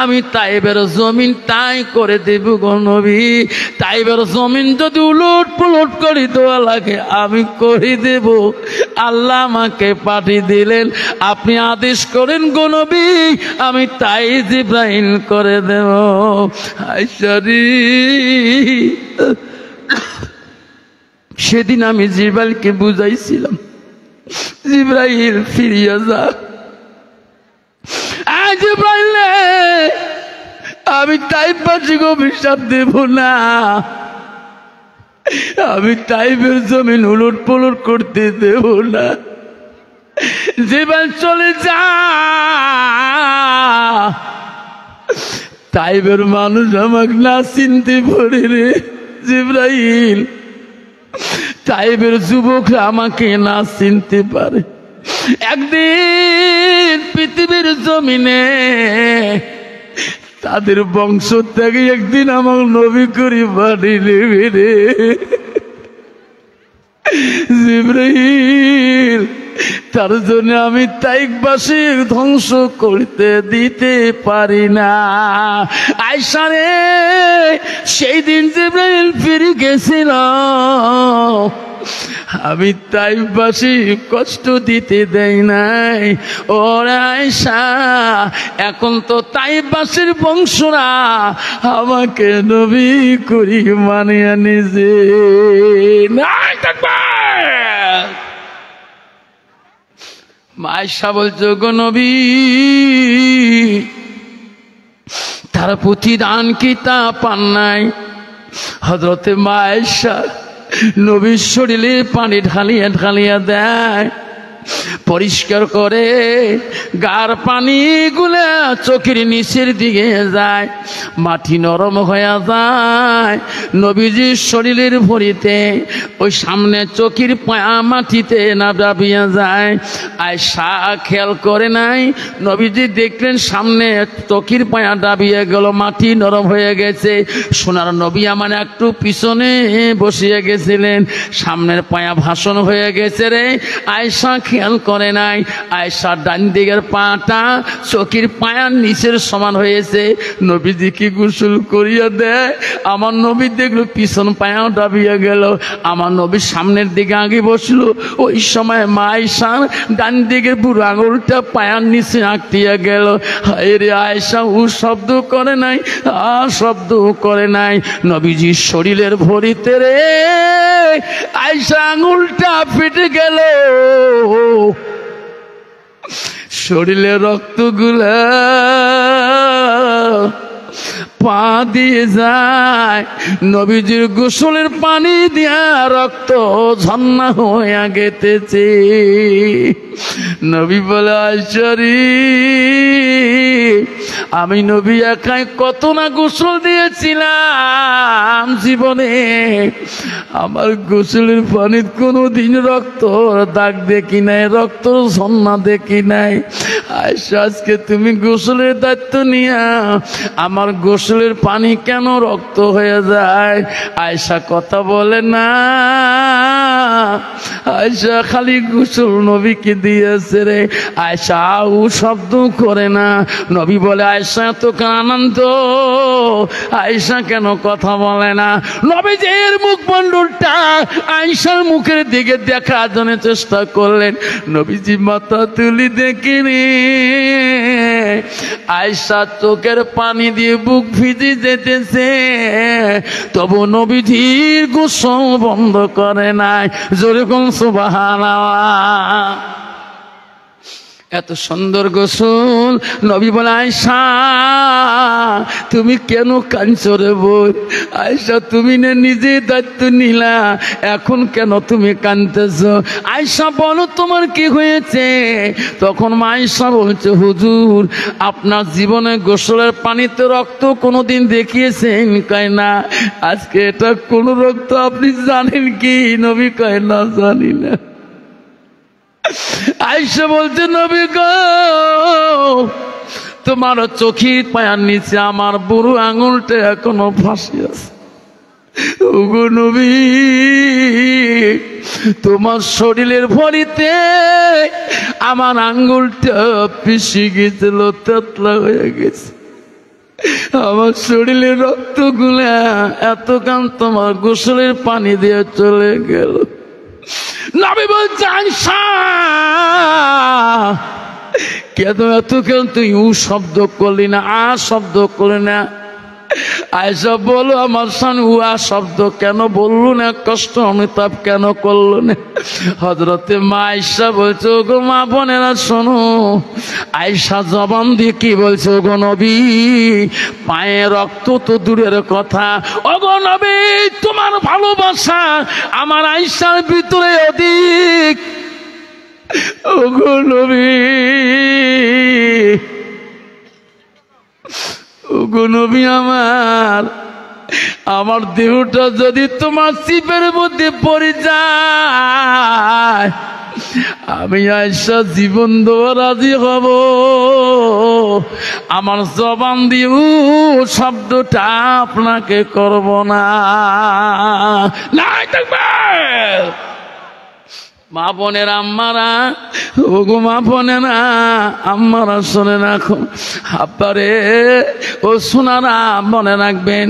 Speaker 2: আমি তাইবের জমিন তাই করে দেব গো নবী। তাইবের জমিন যদি উলট পুলট করে দেওয়া লাগে আমি করে দেব। আল্লাহ আমাকে পাঠিয়ে দিলেন, আপনি আদেশ করেন গো নবী, আমি তাই জিবরাইল করে দেব। আয়েশা রে, সেদিন আমি জিবরাইলকে বুঝাইছিলাম, জিবরাইল ফিরিয়া যা, জিবরাইল আমি তাইফবাসীকে অভিশাপ দেব না, আমি তাইফের জমিন উলট পুলট করতে দেব না। জিবরাইল চলে যা, তাইফের মানুষ আমাকে না চিনতে পারে রে জিবরাইল, তাইবের যুবকরা আমাকে না চিনতে পারে। একদিন পৃথিবীর জমিনে তাদের বংশ থেকে একদিন আমার নবী করে বাড়ি নেবে রে জিবরাইল। তার জন্য আমি তাইফবাসী ধ্বংস করতে দিতে পারি না। আয়েশা রে, সেই দিন জিবরাইল ফিরে গেছিল, আমি তাইফবাসী কষ্ট দিতে দেই নাই। ওরে আয়েশা, এখন তো তাইফবাসীর বংশরা আমাকে নবী করি মানিয়ে নিজে নাই থাকবে। আয়েশা বলছো গো নবী, তার প্রতিদান কি তা পান নাই? হযরতে মা আয়েশা নবীর শরীরে পানি ঢালিয়া ঢালিয়া দেয়, পরিষ্কার করে গার পানি গুলা চোখের নিচের দিকে যায়, মাটি নরম হয়ে যায় নবীজির শরীরের ভরিতে। ওই সামনে চোখের পায়া মাটিতে না দাবিয়া যায়। আয়েশা খেয়াল করে নাই, নবীজি দেখলেন সামনে চোখের পায়া দাবিয়ে গেল, মাটি নরম হয়ে গেছে। সোনার নবী আমার একটু পিছনে বসিয়ে গেছিলেন, সামনের পায়া ভাষণ হয়ে গেছে রে। আয়েশা খেয়াল করে নাই, আয়েশার ডান দিকের পাটা চোখের পায়ার নিচের সমান হয়েছে। নবীজি কি গোসল করিয়া দেয়, আমার নবী দেখলো পিছন পায়াও দাবিয়ে গেল, আমার নবীর সামনের দিকে আগে বসলো। ওই সময় মা আয়েশার ডান দিকের বুড়ো আঙুলটা পায়ার নিচে আঁকটিয়া গেল। হায় রে, আয়েশা ও শব্দ করে নাই, শব্দ করে নাই। নবীজির শরীরের ভরিতে রে আয়েশা আঙুলটা ফেটে গেল, শরীরে রক্তগুলা পা দিয়ে যায়, নবীজির গোসলের পানি দিয়া রক্ত ঝর্ণা হইয়া গেতেছে। নবী বলে, আয়েশারি, আমি নবী একাই কত না গোসল দিয়েছিলাম জীবনে, আমার গোসলের পানির কোনোদিন রক্ত দাগ দেখি নাই, রক্ত ঝর্ণা দেখি নাই। আয়েশা, আজকে তুমি গোসলের দায়িত্ব নিয়া আমার গোসলের পানি কেন রক্ত হয়ে যায়? আয়েশা কথা বলে না, আয়েশা খালি গোসল নবীকে দিয়েছে রে। আয়েশা ও শব্দ করে না। নবী বলে, আয়েশা এত আনন্দ, আয়েশা কেন কথা বলে না? নবীজির মুখমণ্ডলটা আয়েশার মুখের দিকে দেখার জন্য চেষ্টা করলেন, নবীজি মাথা তুলি দেখিনি। আয়েশা চোখের পানি দিয়ে বুক ভিজে যেতেছে, তবু নবীজির গোসল বন্ধ করে নাই। জোরে কোন সুবহানাল্লাহ। এত সুন্দর গোসল। নবী বলে, আয়েশা তুমি কেন কাঁদছো রে বোন? আয়েশা, তুমি না নিজে দায়িত্ব নিলা, এখন কেন তুমি কাঁদতেছো? আয়েশা বলো তোমার কি হয়েছে? তখন আয়েশা বলছে, হুজুর, আপনার জীবনে গোসলের পানিতে রক্ত কোনোদিন দেখিয়েছেন? কয় না। আজকে এটা কোন রক্ত আপনি জানেন কি? নবী কয় না, জানি না। আয়েশা বলছে, নবী গো, তোমার চোখের পায়ার নিচে আমার বুড়ো আঙুলটা এখনো ফাঁসি আছে। ওগো নবী, তোমার শরীরের ভরিতে আমার আঙ্গুলটা পিষে গেছিল, তেতলা হয়ে গেছে, আমার শরীরের রক্তগুলা এতক্ষণ তোমার গোসলের পানি দিয়ে চলে গেল। নবী বলছে, আয়েশা কেন এতক্ষণ তুই উ শব্দ করলি না, আ শব্দ করলি না? আয়েশা বলো, আমার সামনে উয়া শব্দ কেন বললো না, কষ্ট অনুতাপ কেন করলো না? হযরতে মা আয়েশা বলছে, ওগো মা বোনেরা শোনো। আয়েশা জবান দিয়ে কি বলছে, ওগো নবী, পায়ে রক্ত তো দূরের কথা, ওগো নবী, তোমার ভালোবাসা আমার আয়েশার ভিতরে অধিক। ওগো নবী, ওগো নবী, আমার দেহটা যদি তোমার চিপের মধ্যে পড়ে যায়, আমি আয়েশা জীবন দেওয়া রাজি হব। আমার জবান দিয়ে শব্দটা আপনাকে করব না। মা বোনের আম্মারা, ওগো মা বোনেরা আম্মারা শুনে রাখো, আব্বারে ও সোনারা মনে রাখবেন,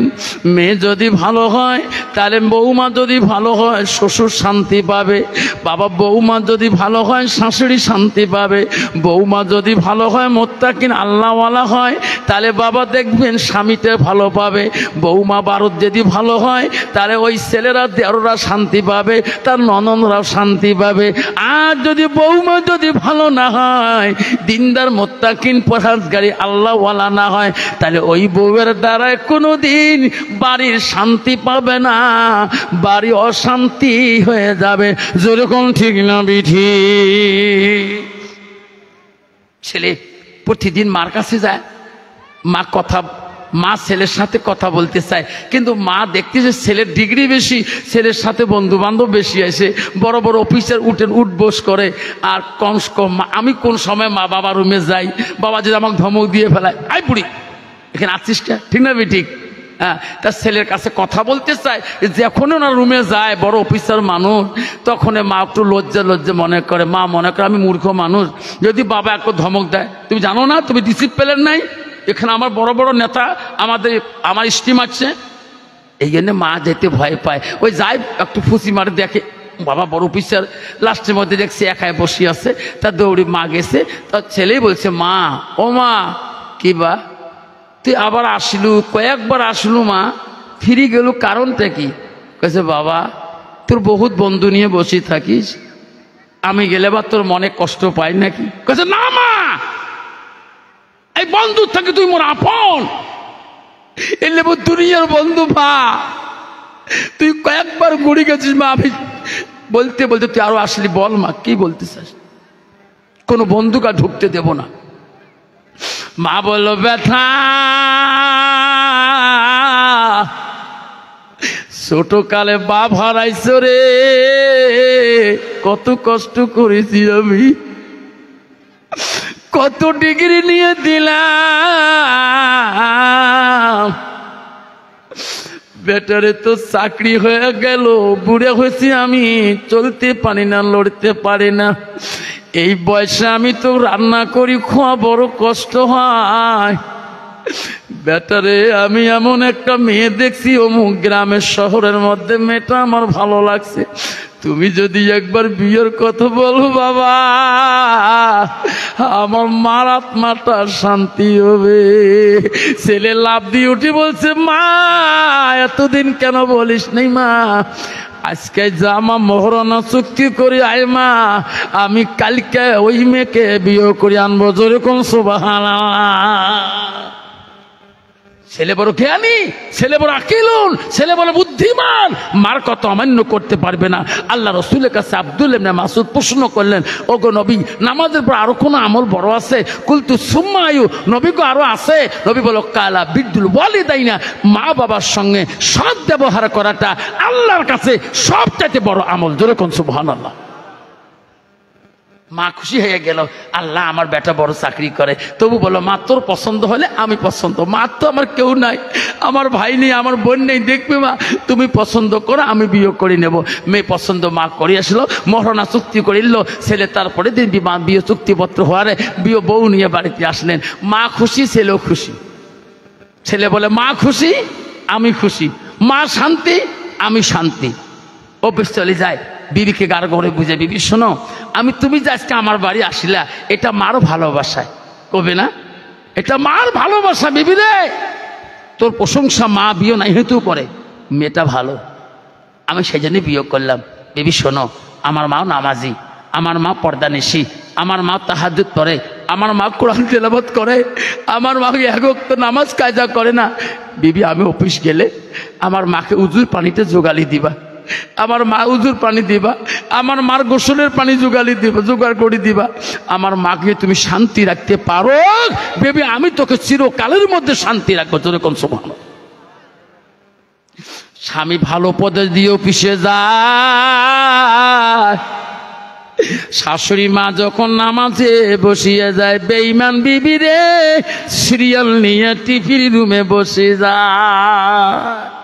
Speaker 2: মেয়ে যদি ভালো হয় তাহলে বৌমা যদি ভালো হয় শ্বশুর শান্তি পাবে, বাবা বৌমা যদি ভালো হয় শাশুড়ি শান্তি পাবে, বৌমা যদি ভালো হয় মুত্তাকিন আল্লাহওয়ালা হয় তাহলে বাবা দেখবেন স্বামীতে ভালো পাবে, বৌমা বারুদ যদি ভালো হয় তাহলে ওই ছেলেরা দেওররা শান্তি পাবে, তার ননদরাও শান্তি পাবে। আর যদি বৌমা যদি ভালো না হয়, দিনদার মুত্তাকিন পরহেজগারি আল্লাহওয়ালা না হয়, তাহলে ওই বউয়ের দ্বারায় কোনোদিন বাড়ির শান্তি পাবে না, বাড়ি অশান্তি হয়ে যাবে। যেরকম ঠিক না বিধি? ছেলে প্রতিদিন মার কাছে যায়, মা ছেলের সাথে কথা বলতে চায়, কিন্তু মা দেখতেছে ছেলের ডিগ্রি বেশি, ছেলের সাথে বন্ধু বান্ধব বেশি আছে, বড় বড় অফিসার উঠবোস করে। আর কম আমি কোন সময় মা বাবা রুমে যাই, বাবা যদি আমাকে ধমক দিয়ে ফেলায়, আই বুড়ি এখানে আসছিস কে, ঠিক না ঠিক? হ্যাঁ, তার ছেলের কাছে কথা বলতে চায়, যখন ওনার রুমে যায় বড় অফিসার মানুষ, তখন মা একটু লজ্জা মনে করে, মা মনে করে আমি মূর্খ মানুষ, যদি বাবা একটু ধমক দেয়, তুমি জানো না তুমি ডিসিপ্লিন নাই, এখানে আমার বড় বড় নেতা আমার স্টিম আছে, এই জন্য মা যেতে ভয় পায়। ওই যাই একটু ফুসি মারে দেখে বাবা বড় অফিসার, লাস্টের মধ্যে দেখছে একাই বসে আছে, তার দৌড়ি মা গেছে, তার ছেলেই বলছে, মা ও মা কি বা তুই আবার আসলু, কয়েকবার আসলু মা, ফিরে গেল কারণটা কি? কেছে বাবা তোর বহুত বন্ধু নিয়ে বসে থাকিস, আমি গেলে বা তোর মনে কষ্ট পাই নাকি? কেছে না মা, এই বন্ধু থাকে তুই মোর আপন, এলে দুনিয়ার বন্ধু ভা, তুই কয়েকবার ঘুরে গেছিস মা। আমি বলতে বলতে তুই আরো আসলি, বল মা কি বলতে চাস? কোনো বন্ধুকে ঢুকতে দেব না। মা বলল, ব্যথা ছোটকালে বাপ হারাইছ রে, কত কষ্ট করেছি আমি, কত ডিগ্রি নিয়ে দিলাম, বেটারে তো চাকরি হয়ে গেল, বুড়ে হয়েছি আমি, চলতে পারি না, লড়তে পারি না, এই বয়সে আমি তো রান্না করি, খাওয়া বড় কষ্ট হয়, বেটারে আমি এমন একটা মেয়ে দেখছি অমুক গ্রামের শহরের মধ্যে, মেয়েটা আমার ভালো লাগছে, তুমি যদি একবার বিয়ের কথা বলো বাবা, আমার মার আত্মাটা শান্তি হবে। ছেলে লাভ দিয়ে উঠে বলছে, মা এতদিন কেন বলিস নাই মা, আজকে জামা মোহরানা চুক্তি করি আয় মা, আমি কালকে ওই মেয়েকে বিয়ে করে আনবো। যেরকম সুবহানাল্লাহ। ছেলে বড় জ্ঞানী, ছেলে বড় আকিলুন, ছেলে বড় বুদ্ধিমান, মার কথা অমান্য করতে পারবে না। আল্লাহ রসুলের কাছে আব্দুল্লাহ ইবনে মাসউদ প্রশ্ন করলেন, ওগো নবী নামাজের পর আরো কোনো আমল বড় আছে? কুলতু সুম্মা আয়ু, নবী গো আরো আছে? নবী বলো, কালা বিদ্যুল ওয়ালিদাইনা, মা বাবার সঙ্গে সৎ ব্যবহার করাটা আল্লাহর কাছে সবচাইতে বড় আমল। জোরে কোন সুবহানাল্লাহ। মা খুশি হয়ে গেল, আল্লাহ আমার বেটা বড় চাকরি করে, তবু বলো মা তোর পছন্দ হলে আমি পছন্দ, মা তো আমার কেউ নাই, আমার ভাই নেই, আমার বোন নেই, দেখবে মা তুমি পছন্দ করো আমি বিয়ে করে নেব। মেয়ে পছন্দ মা করে আসলো, মহরণা চুক্তি করিল, ছেলে তারপরে দিন বিয়ে চুক্তিপত্র হওয়ারে বিয়ে বউ নিয়ে বাড়িতে আসলেন। মা খুশি, ছেলেও খুশি। ছেলে বলে মা খুশি আমি খুশি, মা শান্তি আমি শান্তি। অফিস চলে যায়, বিবিকে গাড় ঘরে বুঝে, বিবি শোনো আমি তুমি যে আজকে আমার বাড়ি আসিলা, এটা মার ভালোবাসায় কবে না, এটা মার ভালোবাসা। বিবি রে তোর প্রশংসা মা বিয়ে নাই হেতু করে, মেয়েটা ভালো, আমি সেই জন্য বিয়ে করলাম। বিবি শোনো আমার মাও নামাজি, আমার মা পর্দানিশী, আমার মা তাহাজ্জুদ পড়ে, আমার মা কোরআন তেলাওয়াত করে, আমার মা এক ওয়াক্ত নামাজ কায়দা করে না। বিবি আমি অফিস গেলে আমার মাকে উজুর পানিতে জোগালি দিবা, আমার মা উজুর পানি দিবা, আমার মার গোসলের পানি জোগালি দিবা, জোগাড় করে দিবা, আমার মাকে তুমি শান্তি রাখতে পারো বেবি, আমি তোকে চিরকালের মধ্যে শান্তি রাখবো। তোর কোন সুবহানাল্লাহ। স্বামী ভালো পদে দিয়েও পিছিয়ে যায়, শাশুড়ি মা যখন নামাজে বসিয়ে যায়, বেঈমান বিবি রে সিরিয়াল নিয়ে টিভির রুমে বসে যায়।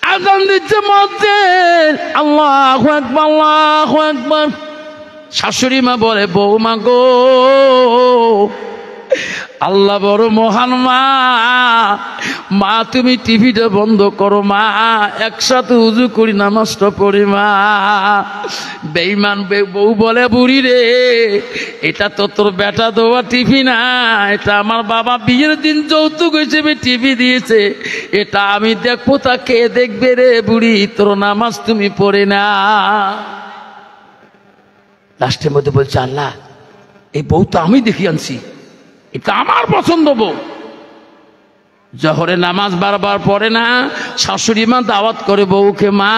Speaker 2: আজান দিচ্ছে মুয়াজ্জিন, আল্লাহু আকবার, আল্লাহু আকবার। শাশুড়ি মা বলে, বৌমা গো, আল্লাহ বড় মহান মা, মা তুমি টিভিটা বন্ধ করো মা, একসাথে উজু করি নামাজটা পড়ি মা। বেঈমান বউ বলে, বুড়ি রে, এটা তো তোর বেটা দেওয়া টিভি না, এটা আমার বাবা বিয়ের দিন যৌতুক হিসেবে টিভি দিয়েছে, এটা আমি দেখবো তা কে দেখবে রে বুড়ি, তোর নামাজ তুমি পড়ে না। লাস্টের মধ্যে বলছে, আল্লাহ এই বউ তো আমি দেখি আনছি, এটা আমার পছন্দ বউ। জহরে নামাজ বারবার পড়ে না, শাশুড়ি মা দাওয়াত করে বউকে, মা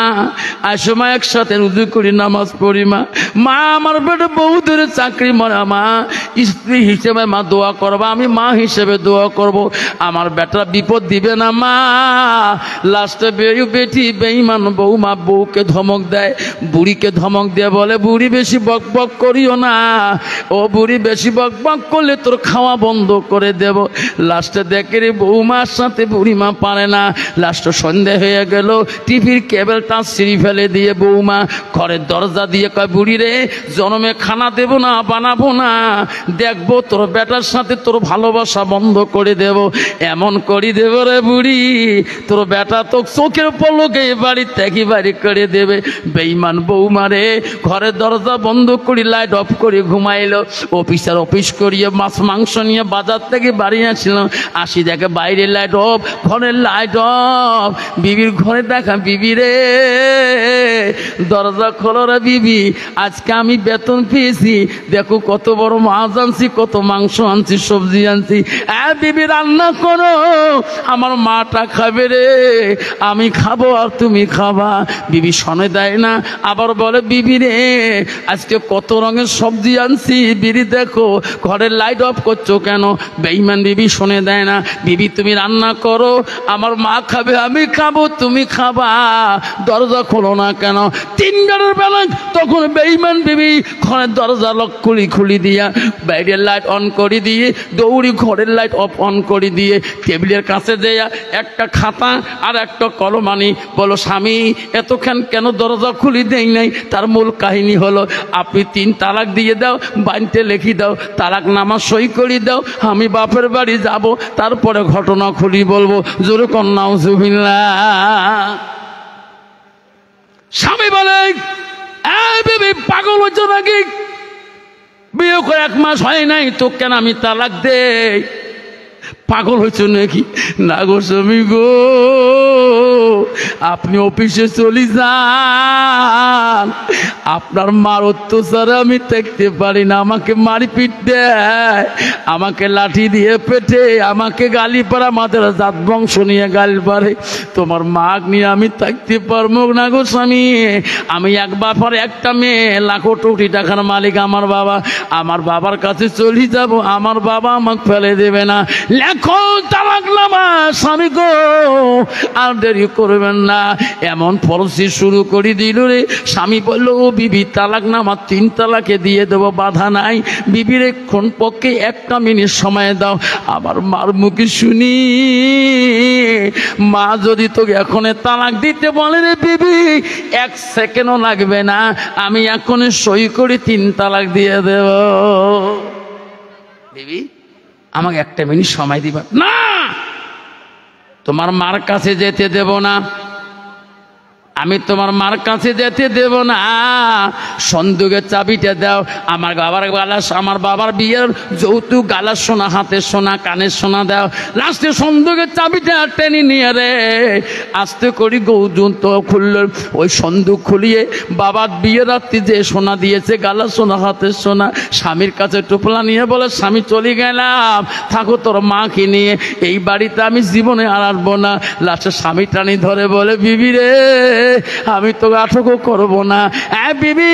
Speaker 2: আজ সময় একসাথে রুজু করি নামাজ পড়ি মা। মা আমার বেটা বউ ধরে চাকরি মরা মা, স্ত্রী হিসেবে মা দোয়া করবা, আমি মা হিসেবে দোয়া করব, আমার বেটা বিপদ দিবে না মা। লাস্টে বেটি বেঈমান বউ মা বউকে ধমক দেয়, বুড়িকে ধমক দিয়ে বলে, বুড়ি বেশি বক বক করিও না, ও বুড়ি বেশি বক বক করলে তোর খাওয়া বন্ধ করে দেব। লাস্টে দেখে রে বৌমা সাথে বুড়িমা পারে না। লাস্ট সন্ধ্যা হয়ে গেল, টিভির কেবলটা ছিঁড়ে ফেলে দিয়ে বৌমা ঘরের দরজা দিয়ে কয়, বুড়ি রে, জনমে খানা দেব না, বানাবো না, দেখবো তোর বেটার সাথে তোর ভালোবাসা বন্ধ করে দেব, এমন করে দেব রে বুড়ি, তোর বেটা তো চোখের পলকে বাড়ি থেকে বাড়ি করে দেবে। বেঈমান বৌমা রে ঘরের দরজা বন্ধ করে লাইট অফ করে ঘুমাইলো। অফিসার অফিস করিয়ে মাছ মাংস নিয়ে বাজার থেকে বাড়ি আসছিল, আসি দেখে বাইরে লাইট অফ, ঘরের লাইট অফ। বিবির ঘরে দেখা, বিবি রে দরজা খোলো রে বিবি, আজকে আমি বেতন পেয়েছি, দেখো কত বড় মাছ আনছি, কত মাংস আনছি, সবজি আনছি, বিবি রান্না করো, আমার মাটা খাবে রে, আমি খাবো আর তুমি খাবা। বিবি শোনে দেয় না, আবার বলে, বিবি রে আজকে কত রঙের সবজি আনছি, বিবি দেখো ঘরের লাইট অফ করছো কেন? বেঈমান বিবি শোনে দেয় না, বিবি তুমি রান্না করো, আমার মা খাবে, আমি খাবো, তুমি খাবা, দরজা খোলো না কেন? 3 বারের বেলা তখন বেঈমান বিবি ঘরের দরজা লক খুলি দিয়া বাইরের লাইট অন করে দিয়ে দৌড়ি ঘরের লাইট অফ অন করে দিয়ে টেবিলের কাছে দেয়া একটা খাতা আর একটা কলম আনি, বলো স্বামী এতক্ষণ কেন দরজা খুলি দেই নাই? তার মূল কাহিনী হলো, আপনি 3 তালাক দিয়ে দাও, বাইনতে লিখি দাও, তালাক নামা সই করে দাও, আমি বাপের বাড়ি যাব, তারপরে ঘটনা খুলি বলবো। জোরে কন্যা নাউজুবিল্লাহ। স্বামী বলে, বেবি পাগল হচ্ছ নাকি? বিয়ে করে 1 মাস হয় নাই তো কেন আমি তালাক দেই? পাগল হয়েছ নাকি? না গো স্বামী গো, আপনি অফিসে চলে যান, আপনার মার অত্যাচার আমি দেখতে পারি না, আমাকে মারপিট দেয়, আমাকে লাঠি দিয়ে পেটে, আমাকে গালি পারে, আমাদের জাত বংশ নিয়ে গালি পারে, তোমার মাগ নিয়ে আমি থাকতে পারবো না গো স্বামী। আমি এক বাবার একটা মেয়ে, লাখো কোটি টাকার মালিক আমার বাবা, আমার বাবার কাছে চলে যাব, আমার বাবা আমাকে ফেলে দেবে না। লেখো তালাকনামা স্বামী গো, আর দেরি করবেন না। এমন পলিসি শুরু করে দিল রে। স্বামী বলল, ও বিবি তালাকনামা 3 তালাকে দিয়ে দেবো, বাধা নাই, বিবির কোন পক্ষে 1 মিনিট সময় দাও। আমার মার মুখে শুনি, মা যদি তোকে এখন তালাক দিতে বলে রে বিবি, 1 সেকেন্ডও লাগবে না, আমি এখন সই করে 3 তালাক দিয়ে দেব। বিবি আমাকে 1 মিনিট সময় দিবা না, তোমার মার কাছে যেতে দেব না, আমি তোমার মার কাছে যেতে দেব না, সন্দুকের চাবিটা দাও। আমার বাবার বিয়ের যৌতুক গালার সোনা, হাতের সোনা, কানের সোনা দাও। লাস্টে সন্দুকের চাবিটা টেনে নিয়ে রে আস্তে করি গৌজুন তো খুলল। ওই সন্দুক খুলিয়ে বাবার বিয়ের রাত্রি যে সোনা দিয়েছে, গালার সোনা, হাতের সোনা, স্বামীর কাছে টোপলা নিয়ে বলে, স্বামী চলে গেলাম, থাকো তোর মাকে নিয়ে, এই বাড়িতে আমি জীবনে আর আসবো না। লাস্টে স্বামী টানি ধরে বলে, বিবি রে আমি তো আটকও করবো না। বিবি,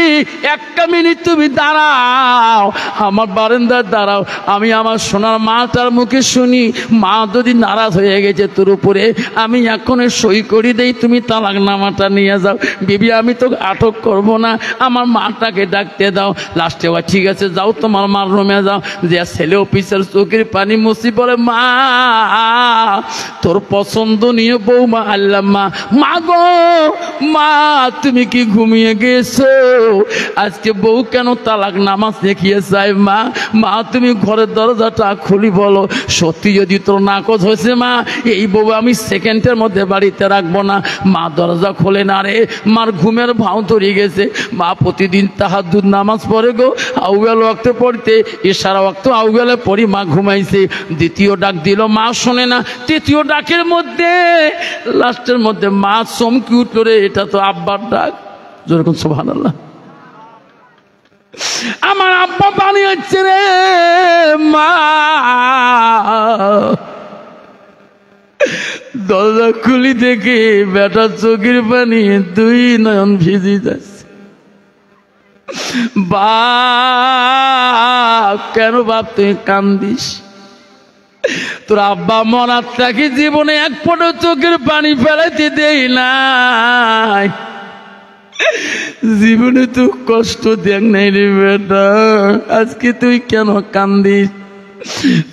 Speaker 2: একটা মিনিট তুমি দাঁড়াও, আমার বারান্দায় দাঁড়াও, আমি আমার সোনার মাটার মুখে শুনি। মা যদি নারাজ হয়ে গেছে তোর উপরে, আমি এখনই সই করে দেই, তুমি তালাক নামাটা নিয়ে যাও। বিবি, আমি তো আটক করবো না, আমার মাটাকে ডাকতে দাও। লাস্টে ঠিক আছে যাও, তোমার মার রুমে যাও। যে ছেলে অফিসের চোখের পানি মুছি বলে, মা তোর পছন্দনীয় বৌমা আল্লাহ। মা গো মা, তুমি কি ঘুমিয়ে গেছো? আজকে বউ কেন তালাক নামাজ দেখিয়ে চাই? মা তুমি ঘরের দরজাটা খুলি বলো। সত্যি যদি তোর নাকচ হয়েছে মা, এই বউ আমি সেকেন্ডের মধ্যে বাড়িতে রাখবো না। মা দরজা খোলে না রে, মার ঘুমের ভাও ধরে গেছে। মা প্রতিদিন তাহাজ্জুদ নামাজ পড়ে গো, আউয়াল ওয়াক্তে পড়তে, ইশারা ওয়াক্ত আউয়ালে পড়ি, মা ঘুমাইছে। দ্বিতীয় ডাক দিল, মা শোনে না। তৃতীয় ডাকের মধ্যে লাস্টের মধ্যে মা চমকি উঠল, রে এটা তো আব্বার ডাক। যেরকম সুবহানাল্লাহ, আমার আব্বা পানি হচ্ছে রে। মা দরজা খুলি দেখে বেটার চোখের পানি দুই নয়ন ভিজে যাচ্ছে। বাপ, কেন বাপ তুই কান্দিস? তোর আব্বা মরার থাকি জীবনে এক ফোঁটা চোখের পানি ফেলাইতে দেই নাই, জীবনে তো কষ্ট দেখ নাই রে বেটা। আজকে তুই কেন কান্দিস?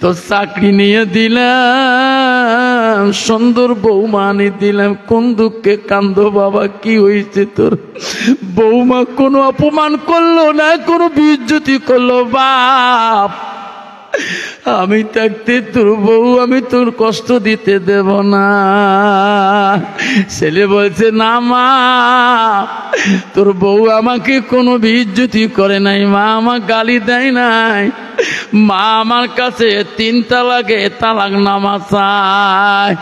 Speaker 2: তোর চাকরি নিয়ে দিলাম, সুন্দর বৌমা আনি দিলাম, কোন দুঃখে কান্দো বাবা? কি হয়েছে তোর? বৌমা কোনো অপমান করলো না, কোনো বেইজ্জতি করলো? বাপ, আমি থাকতে তোর বউ আমি তোর কষ্ট দিতে দেব না। ছেলে বলছে, না মা, তোর বউ আমাকে কোনো বেইজ্জতি করে নাই, মা আমার গালি দেয় নাই। মা আমার কাছে 3 তালাকে তালাক নামা চায়।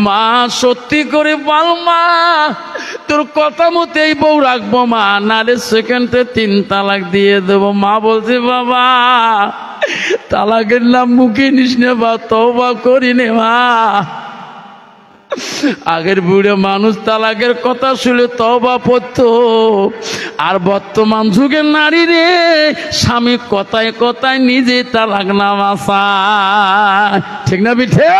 Speaker 2: মা সত্যি করে বল মা, তোর কথা মতো এই বউ রাখবো মা, নারে সেকেন্ডে 3 তালাক দিয়ে দেবো। মা বলছে, বাবা তালাকের নাম মুখে নিস নে বা, তওবা করি নে মা। আগের বুড়ে মানুষ তালাকের কথা শুনে তওবা পড়তো, আর বর্তমান যুগের নারী রে স্বামী কথায় কথায় নিজে তালাক নামা চায়। ঠিক না বিঠে?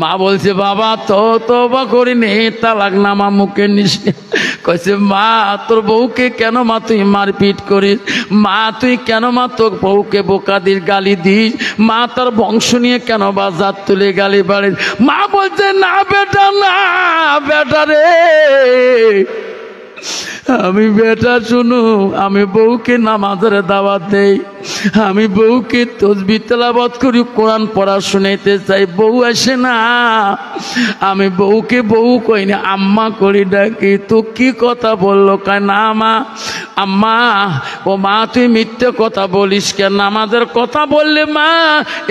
Speaker 2: মা বলছে, বাবা তো তওবা করি নে, তালাক নামা মুখে নিস। কইছে, মা তোর বউকে কেন মা তুই মারপিট করিস? মা তুই কেন মা তোর বউকে বোকাদির গালি দিস? মা তার বংশ নিয়ে কেন বাজার তুলে গালি বাড়িস? মা বলছে, না বেটা, না বেটা রে, আমি বেটা শুনো, আমি বউকে নামাজের দাওয়াত দেই, আমি বউকে তাসবিহ তেলাওয়াত করি, কোরআন পড়া শুনাইতে চাই, বউ আসে না। আমি বউকে বউ কই না, আম্মা করি ডাকি। তো কি কথা বললো? কয় না মা, আম্মা। ও মা, তুই মিথ্যে কথা বলিস কেন? নামাজের কথা বললে মা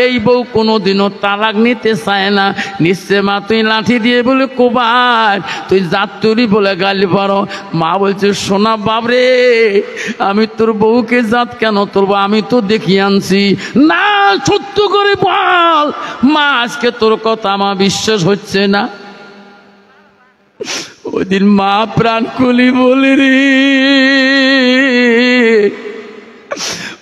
Speaker 2: এই বউ কোনোদিনও তালাক নিতে চায় না। নিশ্চয় মা তুই লাঠি দিয়ে বলে কোবাই, তুই জাত তুলি বলে গালি পারো। মা বলছে, সোনা বাবরে, আমি তোর বউকে জাত কেন তুলবো? আমি তো দেখিয়ে আনছি। না, সত্য করে বল মা, আজকে তোর কথা আমার বিশ্বাস হচ্ছে না। ওই দিন মা প্রাণ খুলি বলি রে,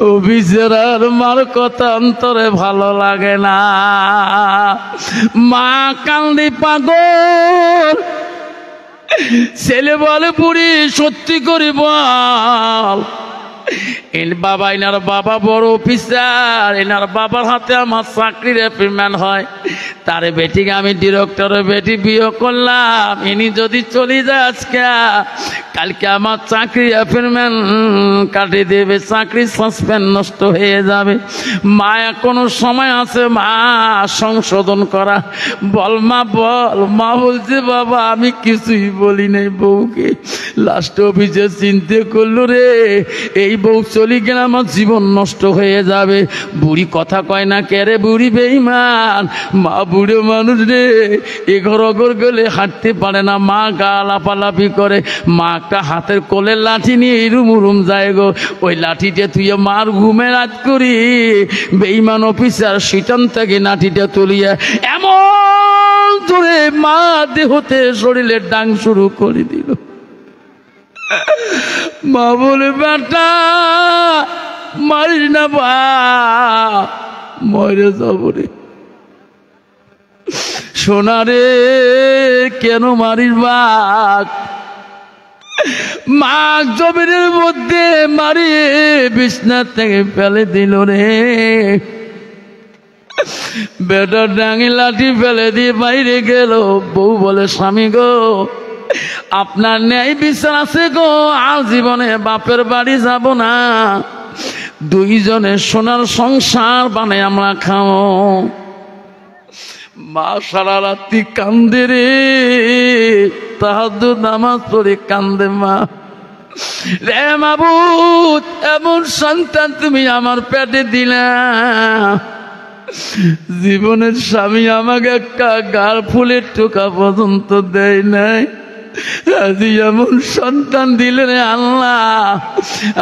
Speaker 2: ও বিচারার মার কথা অন্তরে ভালো লাগে না। মা কান্দি পাগল। ছেলে বলে, বুড়ি সত্যি করে বল, এনার বাবা বড় অফিসার, এনার বাবার হাতে আমার চাকরির অ্যাপয়েন্টমেন্ট হয়। তার বেটিকে আমি ডিরেক্টরের বেটি বিয়ে করলাম। ইনি যদি চলে যায় আজকে, কালকে আমার চাকরি অ্যাপয়েন্টমেন্ট কাটিয়ে দেবে, চাকরি সাসপেন্ড, নষ্ট হয়ে যাবে। মা এখনো সময় আছে মা সংশোধন করা। বল মা বল। মা বলছে, বাবা আমি কিছুই বলি নাই বউকে। লাস্ট অফিসে চিন্তা করলো রে, এই বউ চলি গেলে আমার জীবন নষ্ট হয়ে যাবে। বুড়ি কথা কয় না কে রে? বুড়ি বেঈমান। মা বুড়ো মানুষ রে, এঘর অগর গেলে হাঁটতে পারে না। মা গা লাফালাফি করে। মা একটা হাতের কোলের লাঠি নিয়ে এরুম উরুম যায় গো। ওই লাঠিটা তুই মার ঘুমে রাত করি বেঈমান অফিসার সিটান থেকে লাঠিটা তুলিয়া এমন ধরে মা দেহতে শরীরে ডাং শুরু করে দিল। মা বলে, বেটা মারিস না বা, মরে যাব রে। সোনা রে কেন মারিস বাঘ? মা জমিনের মধ্যে মারিয়ে বিছনা থেকে ফেলে দিল রে। বেটা ডাঙি লাঠি ফেলে দিয়ে বাইরে গেল। বউ বলে, স্বামী গো, আপনার ন্যায় বিচার আছে গো, আর জীবনে বাপের বাড়ি যাব না, দুইজনে সোনার সংসার বানাই আমরা খাও। মা সারা রাত্রি কান্দে রে, তাহাজ্জুদ নামাজ পড়ে কান্দে। মা রে মাবুদ, এমন সন্তান তুমি আমার পেটে দিলা, জীবনের স্বামী আমাকে একটা গাল ফুলের টোকা পর্যন্ত দেয় নাই, আজি এমন সন্তান দিলেন আল্লাহ।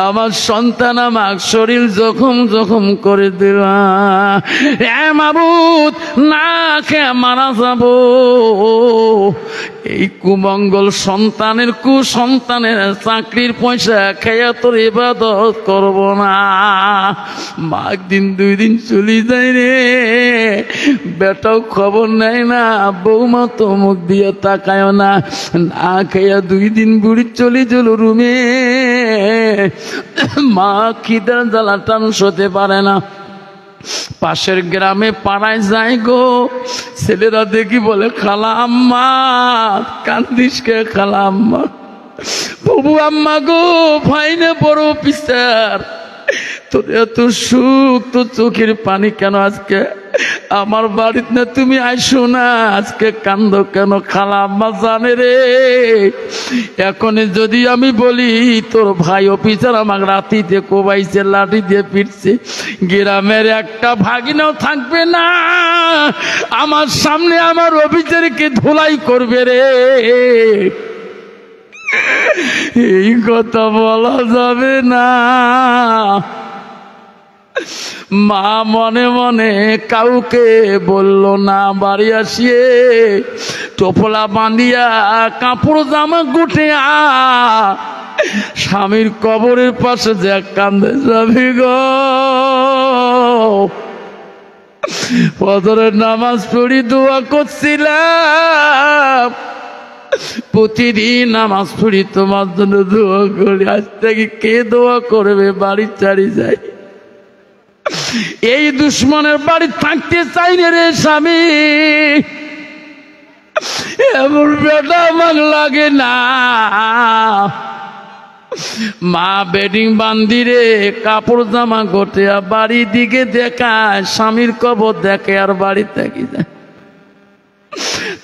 Speaker 2: আমার সন্তান আমার শরীর জখম জখম করে দিল। মাবুদ, না খেয়ে মারা যাব, এই কুমঙ্গল সন্তানের কুসন্তানের চাকরির পয়সা খেয়ে তোর ইবাদত করব না। মা একদিন দুই দিন চলে যায় রে, বেটাও খবর নেয় না, বৌমা তো মুখ দিয়ে তাকায় না। না খেয়া দুই দিন বুড়ি চলে গেল রুমে। মা খিদার জ্বালা টান সতে পারে না, পাশের গ্রামে পাড়ায় যায় গো। ছেলেরা দেখি বলে, খালা আম্মা কান্দিস কে? খালা আম্মা, বাবু আম্মা গো, ভাইনে বড় অফিসার, তোর এত সুখ, তোর চোখের পানি কেন আজকে? আমার বাড়িতে না তুমি আইসো না, আজকে কান্দ কেন? খালা আম্মা জানে রে, এখন যদি আমি বলি তোর ভাই অফিসার আমাকে রাতিতে কোবাইছে, লাঠি দিয়ে পিটছে, গ্রামের একটা ভাগিনাও থাকবে না আমার সামনে আমার অফিসারকে ধুলাই করবে রে। এই কথা বলা যাবে না। মা মনে মনে কাউকে বলল না। বাড়ি আসিয়ে টোপলা বাঁধিয়া কাপড় জামা গুটিয়া স্বামীর কবরের পাশে যে কান্দে যাবি গো। ফজরের নামাজ পড়ি দোয়া করছিলাম, প্রতিদিন নামাজ পড়ি তোমার জন্য দোয়া করি, আজ থেকে কে দোয়া করবে? বাড়ি ছাড়ি যাই, এই দুশ্মনের বাড়ি থাকতে চাই না রে স্বামী। এমন বেটা আমার লাগে না। মা বেডিং বান্দিরে কাপড় জামা গোটে বাড়ি দিকে দেখায়, স্বামীর কবর দেখে আর বাড়ি থাকি যায়।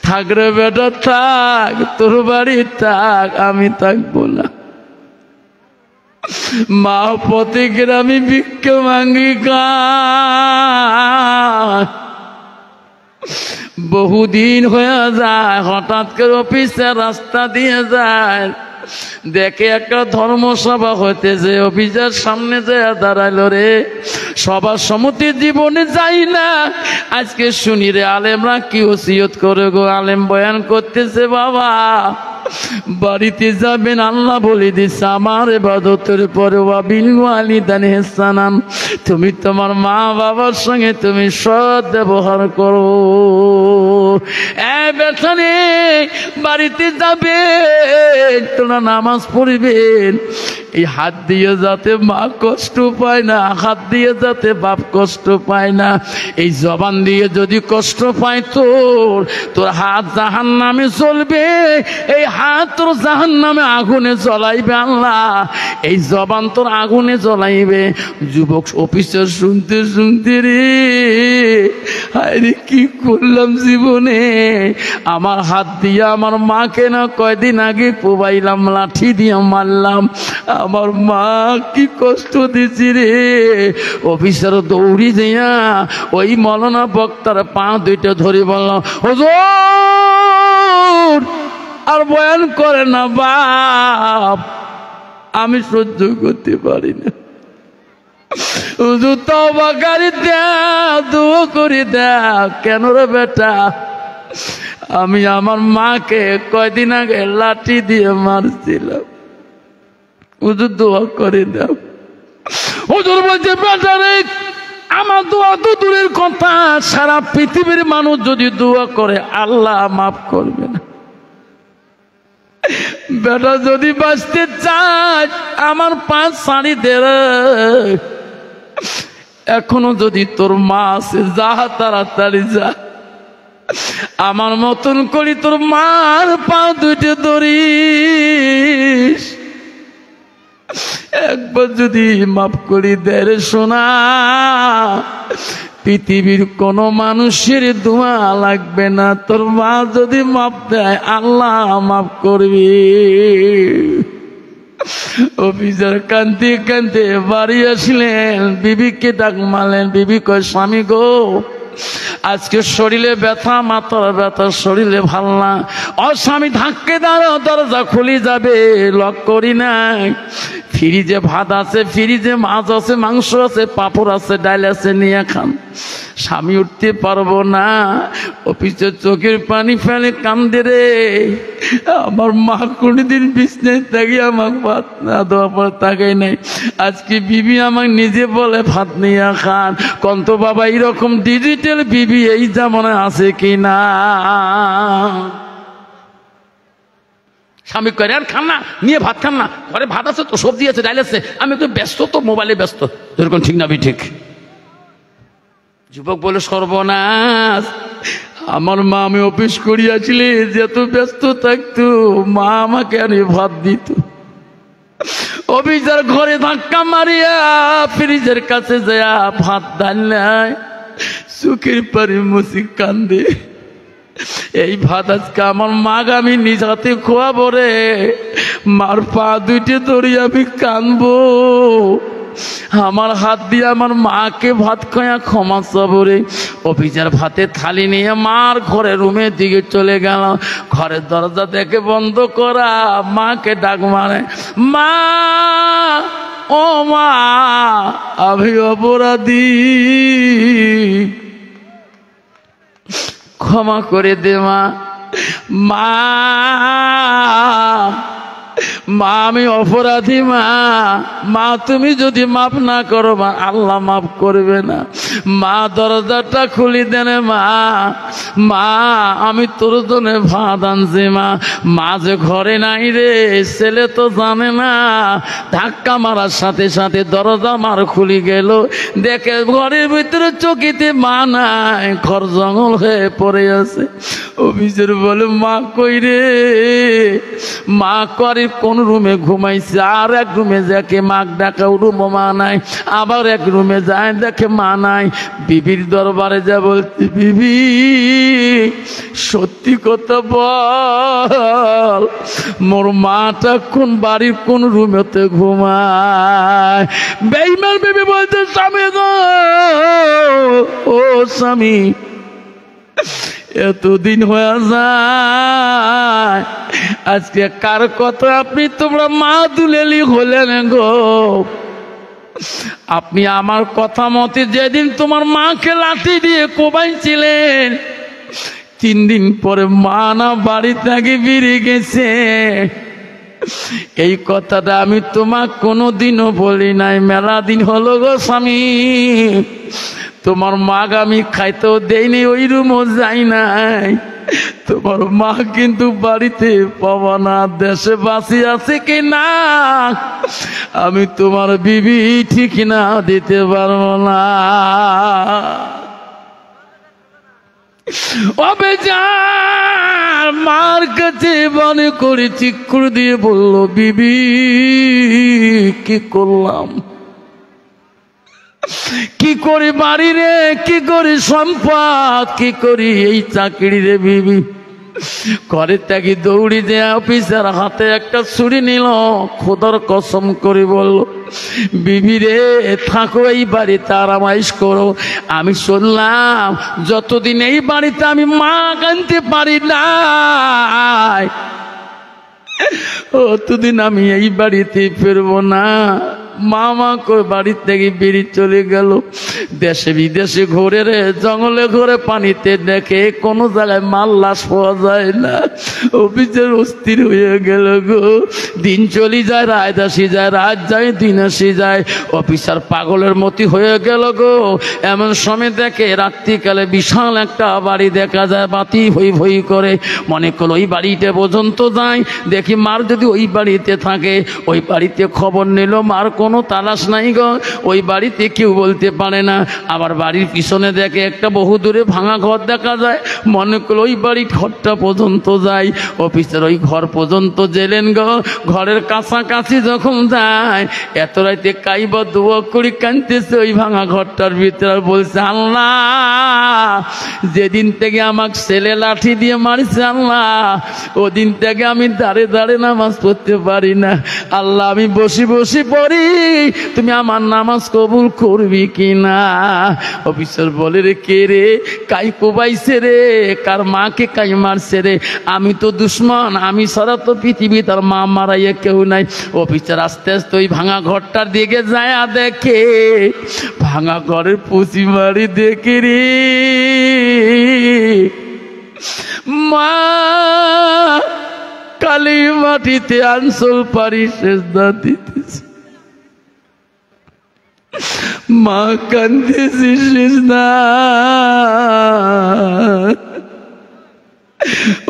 Speaker 2: থাক রে বেটা থাক, তোর বাড়ি থাক, আমি থাকবো না। মা পথে গ্রামে ভিক্ষা মাঙ্গি খায়, বহুদিন হয়ে যায়। হঠাৎ করে অফিসের রাস্তা দিয়ে যায়, দেখে একটা ধর্মসভা হইতেছে, অফিসের সামনে যায় দাঁড়াইল রে। সবার সম্মতি জীবনে যাই না, আজকে শুনি রে আলেমরা কি ওসিয়ত করে গো। আলেম বয়ান করতেছে, বাবা বাড়িতে যাবেন, আল্লাহ বলে দিচ্ছে আমার ইবাদতের পরে ওয়াবিল ওয়ালিদাইনি ইহসানান, তুমি তোমার মা বাবার সঙ্গে তুমি সৎ ব্যবহার করো। বেতনে বাড়িতে যাবেন, তোমরা নামাজ পড়বেন, এই হাত দিয়ে যাতে মা কষ্ট পায় না, হাত দিয়ে যাতে বাপ কষ্ট পায় না। এই জবান দিয়ে যদি কষ্ট পায় তোর হাত জাহান্নামে চলবে, এই হাত তোর জাহান্নামে আগুনে জ্বলাইবে আল্লাহ, এই জবান তোর আগুনে জ্বলাইবে। যুবক অফিসার শুনতে শুনতে রে, আরে কি করলাম জীবনে, আমার হাত দিয়ে আমার মাকে না কয়দিন আগে পোবাইলাম, লাঠি দিয়ে মারলাম, আমার মা কি কষ্ট দিছি রে। অফিসার দৌড়ি যাইয়া ওই মৌলানা বক্তার পা দুইটা ধরে বললাম, হুজুর আর বয়ান করে না বাপ, আমি সহ্য করতে পারি না। হুজুর তওবা করে দাও, দোয়া করে দাও। কেন রে বেটা, আমি আমার মাকে কয়দিন আগে লাঠি দিয়ে মারছিলাম, হুজুর দোয়া করে দাও। হুজুর বলছে বেটারে আমার দোয়া তো দূরের কথা, সারা পৃথিবীর মানুষ যদি দোয়া করে আল্লাহ মাফ করবে না। বেটা যদি বাঁচতে চায় আমার পাঁচ সাড়ি দে, এখনো যদি তোর মা আছে যা তাড়াতাড়ি যা, আমার মতন করি তোর মার পা দুইটা ধরিস, একবার যদি মাফ করি দে রে সোনা, পৃথিবীর কোন মানুষের দোয়া লাগবে না, তোর মা যদি মাফ দেয় আল্লাহ মাফ করবি। অফিসার কান্দি কান্দি বাড়ি আসলেন, বিবিকে ডাক মারলেন। বিবি কয় স্বামী গো আজকে শরীরে ব্যথা, মাথার ব্যথা, শরীরে ভাল না। ও স্বামী ধাক্কে দাঁড়াও, দরজা খুলে যাবে, লক করি নাই। ফ্রিজে ভাত আছে, ফ্রিজে মাছ আছে, মাংস আছে, পাঁপড় আছে, ডাল আছে, নিয়ে খান। স্বামী উঠতে পারবো না, অফিসে চোখের পানি ফেলে কান্দে রে। আমার মা কোনদিন বিছনায় থাকি আমাকে ভাত না দেওয়া পর তাকাই নাই, আজকে বিবি আমাকে নিজে বলে ভাত নিয়ে খান। কন্ত বাবা এরকম ডিজিটাল বিবি এই জামানায় আছে কিনা? স্বামী করে আর খান না, নিয়ে ভাত খান না, ঘরে ভাত আছে তো, সবজি আছে, ডাল আছে, আমি একটু ব্যস্ত তো, মোবাইলে ব্যস্ত। যেরকম ঠিক না ঠিক? যুবক বলে সর্বনাশ, আমার মা আমি অফিস করিয়াছিলে, যত ব্যস্ত থাকতো মা আমাকে আনি ভাত দিত। অফিসার ঘরে ধাক্কা মারিয়া ফ্রিজের কাছে যায় ভাত ডাল নাই, চোখের পারে মুসি কান্দে। এই ভাত আজকে আমার মাগ আমি নিজ হাতে খোয়াবো রে, মার পা দুইটে ধরি আমি কানবো, আমার হাত দিয়ে আমার মাকে ভাত খায়া ক্ষমা চাবরে। অফিসের ভাতে থালি নিয়ে মার ঘরে রুমের দিকে চলে গেল, ঘরের দরজা দেখে বন্ধ করা, মাকে ডাক মারে, মা ও মা আমি অপরাধী, ক্ষমা করে দে মা। মা মা আমি অপরাধী মা, মা তুমি যদি মাফ না করো মা আল্লাহ মাফ করবে না। মা দরজাটা খুলি দেন মা, মা আমি তোর জন্য ভাত আনছি মা। মা যে ঘরে নাই রে, ছেলে তো জানে না। ধাক্কা মারার সাথে সাথে দরজা মার খুলি গেল, দেখে ঘরের ভিতরে চকিতে মা নাই, ঘর জঙ্গল হয়ে পড়ে আছে। অফিসের বলে মা কই রে? মা করে কোন রুমে ঘুমাইছে, আর এক রুমে দেখে মাক ডাকা, রুমও মা নাই। আবার এক রুমে যায়, দেখে মা নাই। বিবির দরবারে যা বলছে, বিবি সত্যি কথা বল, মোর মাটা কোন বাড়ির কোন রুমেতে ঘুমায়? বেঈমান বিবি বলছে, স্বামী গো, ও স্বামী এতদিন হয়ে যায়, আজকে কার কথা আপনি তোমরা মা দুলেলি হলেন গো? আপনি আমার কথা মতে যেদিন তোমার মাকে লাঠি দিয়ে কোবাইছিলেন, 3 দিন পরে মা না বাড়ি থেকে বেরিয়ে গেছে। এই কথাটা আমি তোমাকে কোনোদিনও বলি নাই, মেলা দিন হলো গো স্বামী। তোমার মাগ আমি খাইতেও দেয়নি, ওই রুমও যাই নাই। তোমার মা কিন্তু বাড়িতে পাবা না, দেশে বাঁচি আছে কি না আমি তোমার বিবি ঠিক না দিতে পারবো না। মার কাছে মনে করে চিৎকার দিয়ে বলল, বিবি কি করলাম, কি করি বাড়ি রে, কি করি সম্পদ, কি করি এই চাকরি রে বিবি। ঘরে থেকে দৌড়ি যে অফিসার হাতে একটা ছুরি নিল, খোদার কসম করে বলল, বিবি রে থাকো এই বাড়িতে, আরামাইশ করো। আমি শুনলাম যতদিন এই বাড়িতে আমি মা আনতে পারি না, অতদিন আমি এই বাড়িতে ফিরবো না। মা করে বাড়ির থেকে বেরিয়ে চলে গেল। দেশে বিদেশে ঘুরে রে, জঙ্গলে ঘুরে, পানিতে দেখে কোনো জায়গায় মাল লাশ পাওয়া যায় না। অফিসের অস্থির হয়ে গেল গো। দিন চলে যায়, রাত আসি যায়, রাত যায়, দিন আসি যায়। অফিসার পাগলের মতি হয়ে গেল গো। এমন সময় দেখে রাত্রিকালে বিশাল একটা বাড়ি দেখা যায়, বাতি ভই ভই করে। মনে করলো ওই বাড়িতে পর্যন্ত যায়, দেখি মার যদি ওই বাড়িতে থাকে। ওই বাড়িতে খবর নিল, মার কোনো তালাশ নাই গো, ওই বাড়িতে কেউ বলতে পারে না। আবার বাড়ির পিছনে দেখে একটা বহু দূরে ভাঙা ঘর দেখা যায়। মনে করলো ওই বাড়ির ঘরটা পর্যন্ত যায়। অফিসের ওই ঘর পর্যন্ত গেলেন গো। ঘরের কাছাকাছি যখন যায়, এত রাইতে কাইবা দোয়া করে কাঁদতেছে ওই ভাঙা ঘরটার ভিতরে। আর বলছে, আল্লাহ, যেদিন থেকে আমাকে ছেলে লাঠি দিয়ে মারছে আল্লাহ, ওদিন থেকে আমি দাঁড়ে দাঁড়ে নামাজ পড়তে পারি না। আল্লাহ, আমি বসে বসে পড়ি, তুমি আমার নামাজ কবুল করবি কিনা? অফিসার বলে, রে কে রে, কাই কোবাইছে রে, কার মাকে কাই মারছে রে? আমি তো দুশ্মন, আমি ছাড়া তো পৃথিবী তার মা মারাইয়া কেউ নাই। অফিসার আস্তে আস্তে ওই ভাঙা ঘরটার দিকে যায়, দেখে ভাঙা ঘরের পুঁচি মারি দেখে রে মা কালী মাটিতে আঞ্চল পারি সেজদা দিতেছে। মা কান্দেছিস না।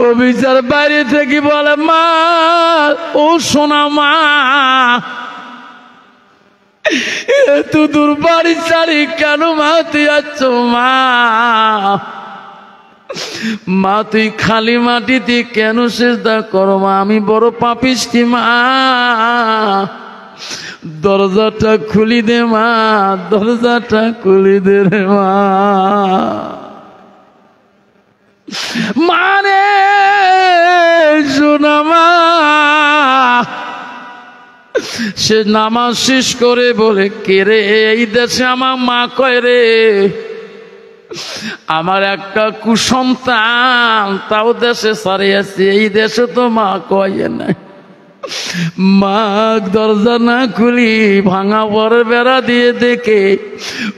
Speaker 2: অফিসার বাইরে থেকে বলে, মা, ও সোনা মা, এত দূর বাড়ি ছাড়ি কেন মা তুই যাচ্ছ? মা, মা তুই খালি মাটিতে কেন সেজদা করো? মা, আমি বড় পাপিষ্টি মা, দরজাটা খুলি দে মা, দরজাটা খুলি দে রে মা। মানে শোনা মা, সে নামাজ শেষ করে বলে, কে রে, এই দেশে আমার মা কয় রে, আমার একটা কুসন্তান, তাও দেশে সারে আছে, এই দেশে তো মা কয় না। মা দরজা না খুলি ভাঙা বরের বেড়া দিয়ে দেখে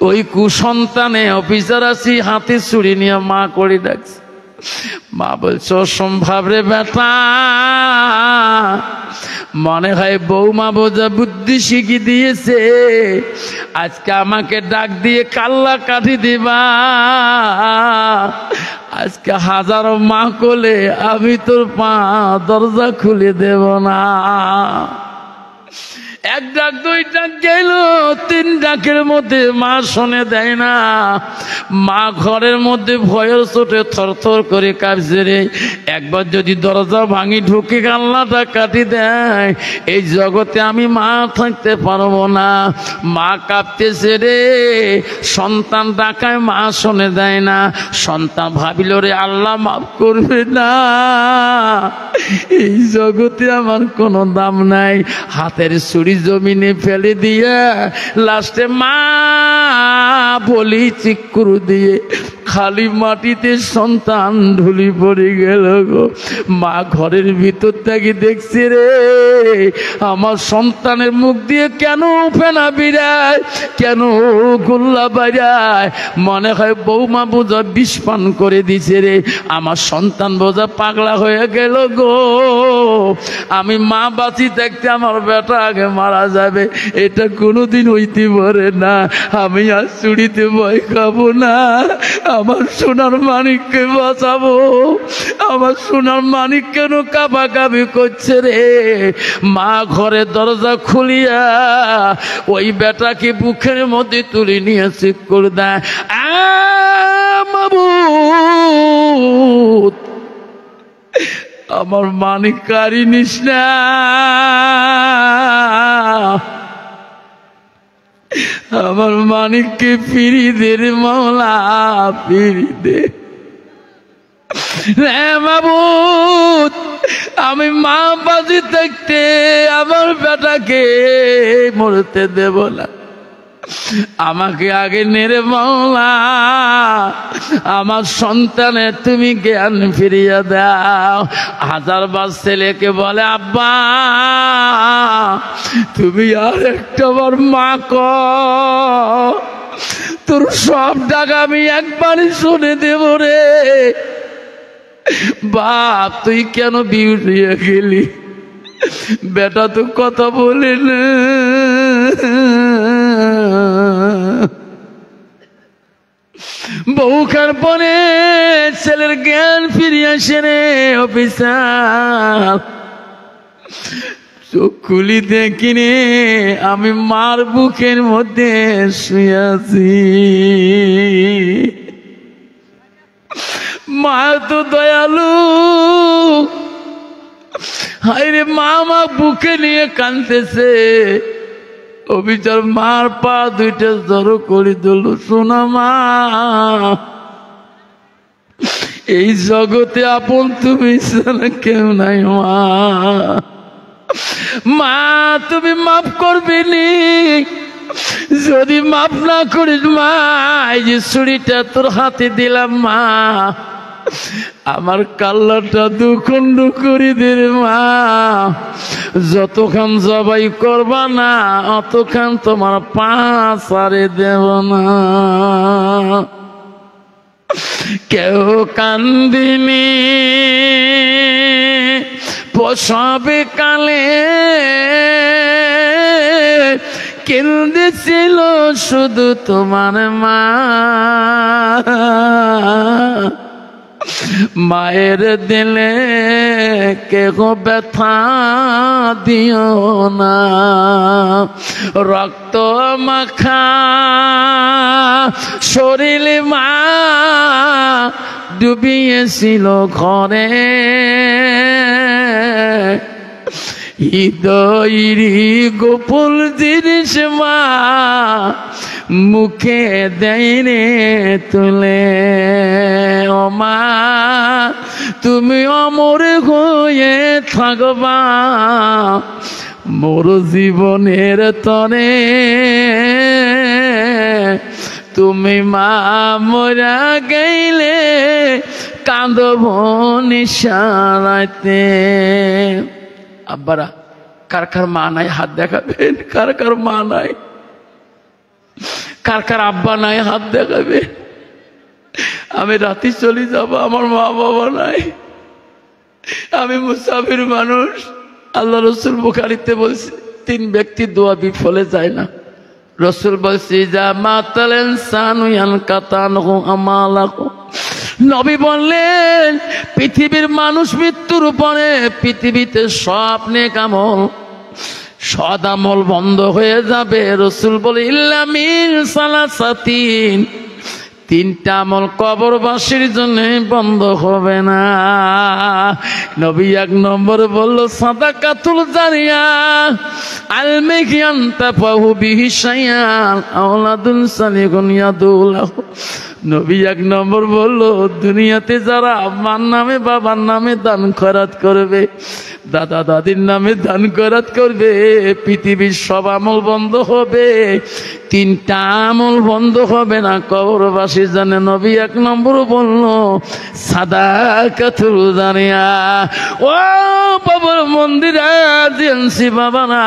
Speaker 2: ওই কুসন্তানে অফিসার আছি হাতে ছুরি নিয়ে মা করে ডাকছে। মা বলছো, অসম্ভব রে বেটা, মনে হয় বৌমা বোঝা বুদ্ধি শিখি দিয়েছে, আজকে আমাকে ডাক দিয়ে কাল্লা কাঠি দিবা। আজকে হাজারো মা কোলে আমি তোর পা দরজা খুলে দেব না। এক ডাক, দুই ডাক গেল, তিন ডাকের মধ্যে মা শোনে দেয় না। মা ঘরের মধ্যে ভয়ের চোটে থরথর করে কাঁপছে রে। একবার যদি দরজা ভাঙি ঢুকে কান্নাটা কাটি দেয়, এই জগতে আমি মা থাকতে পারবো না। মা কাঁপতেছে রে। সন্তান ডাকায় মা শোনে দেয় না। সন্তান ভাবিল রে, আল্লাহ মাফ করবে না, এই জগতে আমার কোনো দাম নাই। হাতের ছুরি জমিনে ফেলে দিয়ে লাস্টে মা বলি চিকুর দিয়ে খালি মাটিতে সন্তান ঢুলি পড়ে গেল গো। মা ঘরের ভিতর থেকে দেখছে রে, আমার সন্তানের মুখ দিয়ে কেন ফেনা বিরায়, কেন গোল্লা বাজায়? মনে হয় বৌমা বোঝা বিষ পান করে দিছে রে। আমার সন্তান বোঝা পাগলা হয়ে গেল গো। আমি মা বাঁচি থাকতে আমার বেটা আগে মারা যাবে, এটা কোনোদিন হইতে পারে না। আমি আর চুরিতে ভয় খাবো না, আমার সোনার মানিককে বাঁচাবো। আমার সোনার মানিক কেন কাবাকাবি করছে রে? মা ঘরের দরজা খুলিয়া ওই বেটাকে বুকের মধ্যে তুলে নিয়ে চিৎ করে দেয়, মাবুদ, আমার মানিক কারি নিস না, আমার মানিককে ফিরিয়ে দে রে মাওলা, ফিরিয়ে দে রে মাবুদ। আমি মা বাজি থাকতে আমার বেটাকে মরতে দেব না। আমাকে আগে নেড়ে মাওলা আমার সন্তানে তুমি জ্ঞান ফিরিয়ে দাও। হাজারবার ছেলেকে বলে আব্বা তুমি আর একটা বার মা কর, তোর সব টাকা আমি একবারই শুনে দেব রে। বাপ তুই কেন বিউটিয়ে গেলি? বেটা তো কথা বলে না। বহুকাল পরে ছেলের জ্ঞান ফিরিয়ে আসে রে অফিসার। চোখ খুলি দেখিনি আমি মার বুকের মধ্যে শুয়ে আছি। মা তো দয়ালু, হায়রে মা আমার বুকে নিয়ে কাঁদতেছে। অবিচার মার পা দুইটা জড়ো করে দিল। শোনা মা, এই জগতে আপন তুমি ছাড়া কেউ নাই। মা মা তুমি মাফ করবে নি? যদি মাফ না করিস মা, এই যে ছুরিটা তোর হাতে দিলাম মা, আমার কাল্লাটা দুখণ্ড করে দে রে মা। যতক্ষণ জবাই করবা না অতক্ষণ তোমার পা ছাড়ে দেব না। কেউ কান্দিনি প্রসবে কালে, কেঁদেছিল শুধু তোমার মা। মায়ের দিলে কেহ ব্যথা দিও না। রক্ত মাখা শরীরে মা ডুবিয়েছিল ঘরে। হৃদয়েরই গোপন জিনিস মা মুখে দেয়নে তুলে। ও মা তুমি অমর হয়ে থাকবা মোর জীবনের তরে। তুমি মা মরা গেলে কাঁদব নিশারাতে। আব্বারা কার কার মা নাই হাত দেখাবেন? কার কার মা নাই? কার কার আব্বা নাই হাত দেখাবে? আমি রাতে চলে যাব, আমার মা বাবা নাই, আমি মুসাফির মানুষ। আল্লাহ রসুল বুখারীতে বলছে 3 ব্যক্তি দোয়া বিফলে যায় না। রসুল বলছে যা মাতাল ইনসানু ইয়ানকাতানহু আমালাহু। নবী বললেন পৃথিবীর মানুষ মৃত্যুর পরে পৃথিবীতে সব নেক আমল সদ আমল বন্ধ হয়ে যাবে। রসুল বলে ইল্লা মিন সালাসাতিন, 3টা আমল কবরবাসীর জন্য বন্ধ হবে না। নবী 1 নম্বর বলল সাদাকাতুল জারিয়া আলমিকিয়ান তাফাহু বিহি শাইআন আওলাদুন সালিহুন ইয়াদুলাহু। নবী 1 নম্বর বলল দুনিয়াতে যারা আমার নামে বাবার নামে দান খয়রাত করবে, দাদা দাদির নামে দান খয়রাত করবে, পৃথিবীর সব আমল বন্ধ হবে, 3টা আমল বন্ধ হবে না কবরবাসী জানে। নবী 1 নম্বর বলল সাদাকাতুল জারিয়া। ও বাবার মন্দিরে জেনসি বাবা না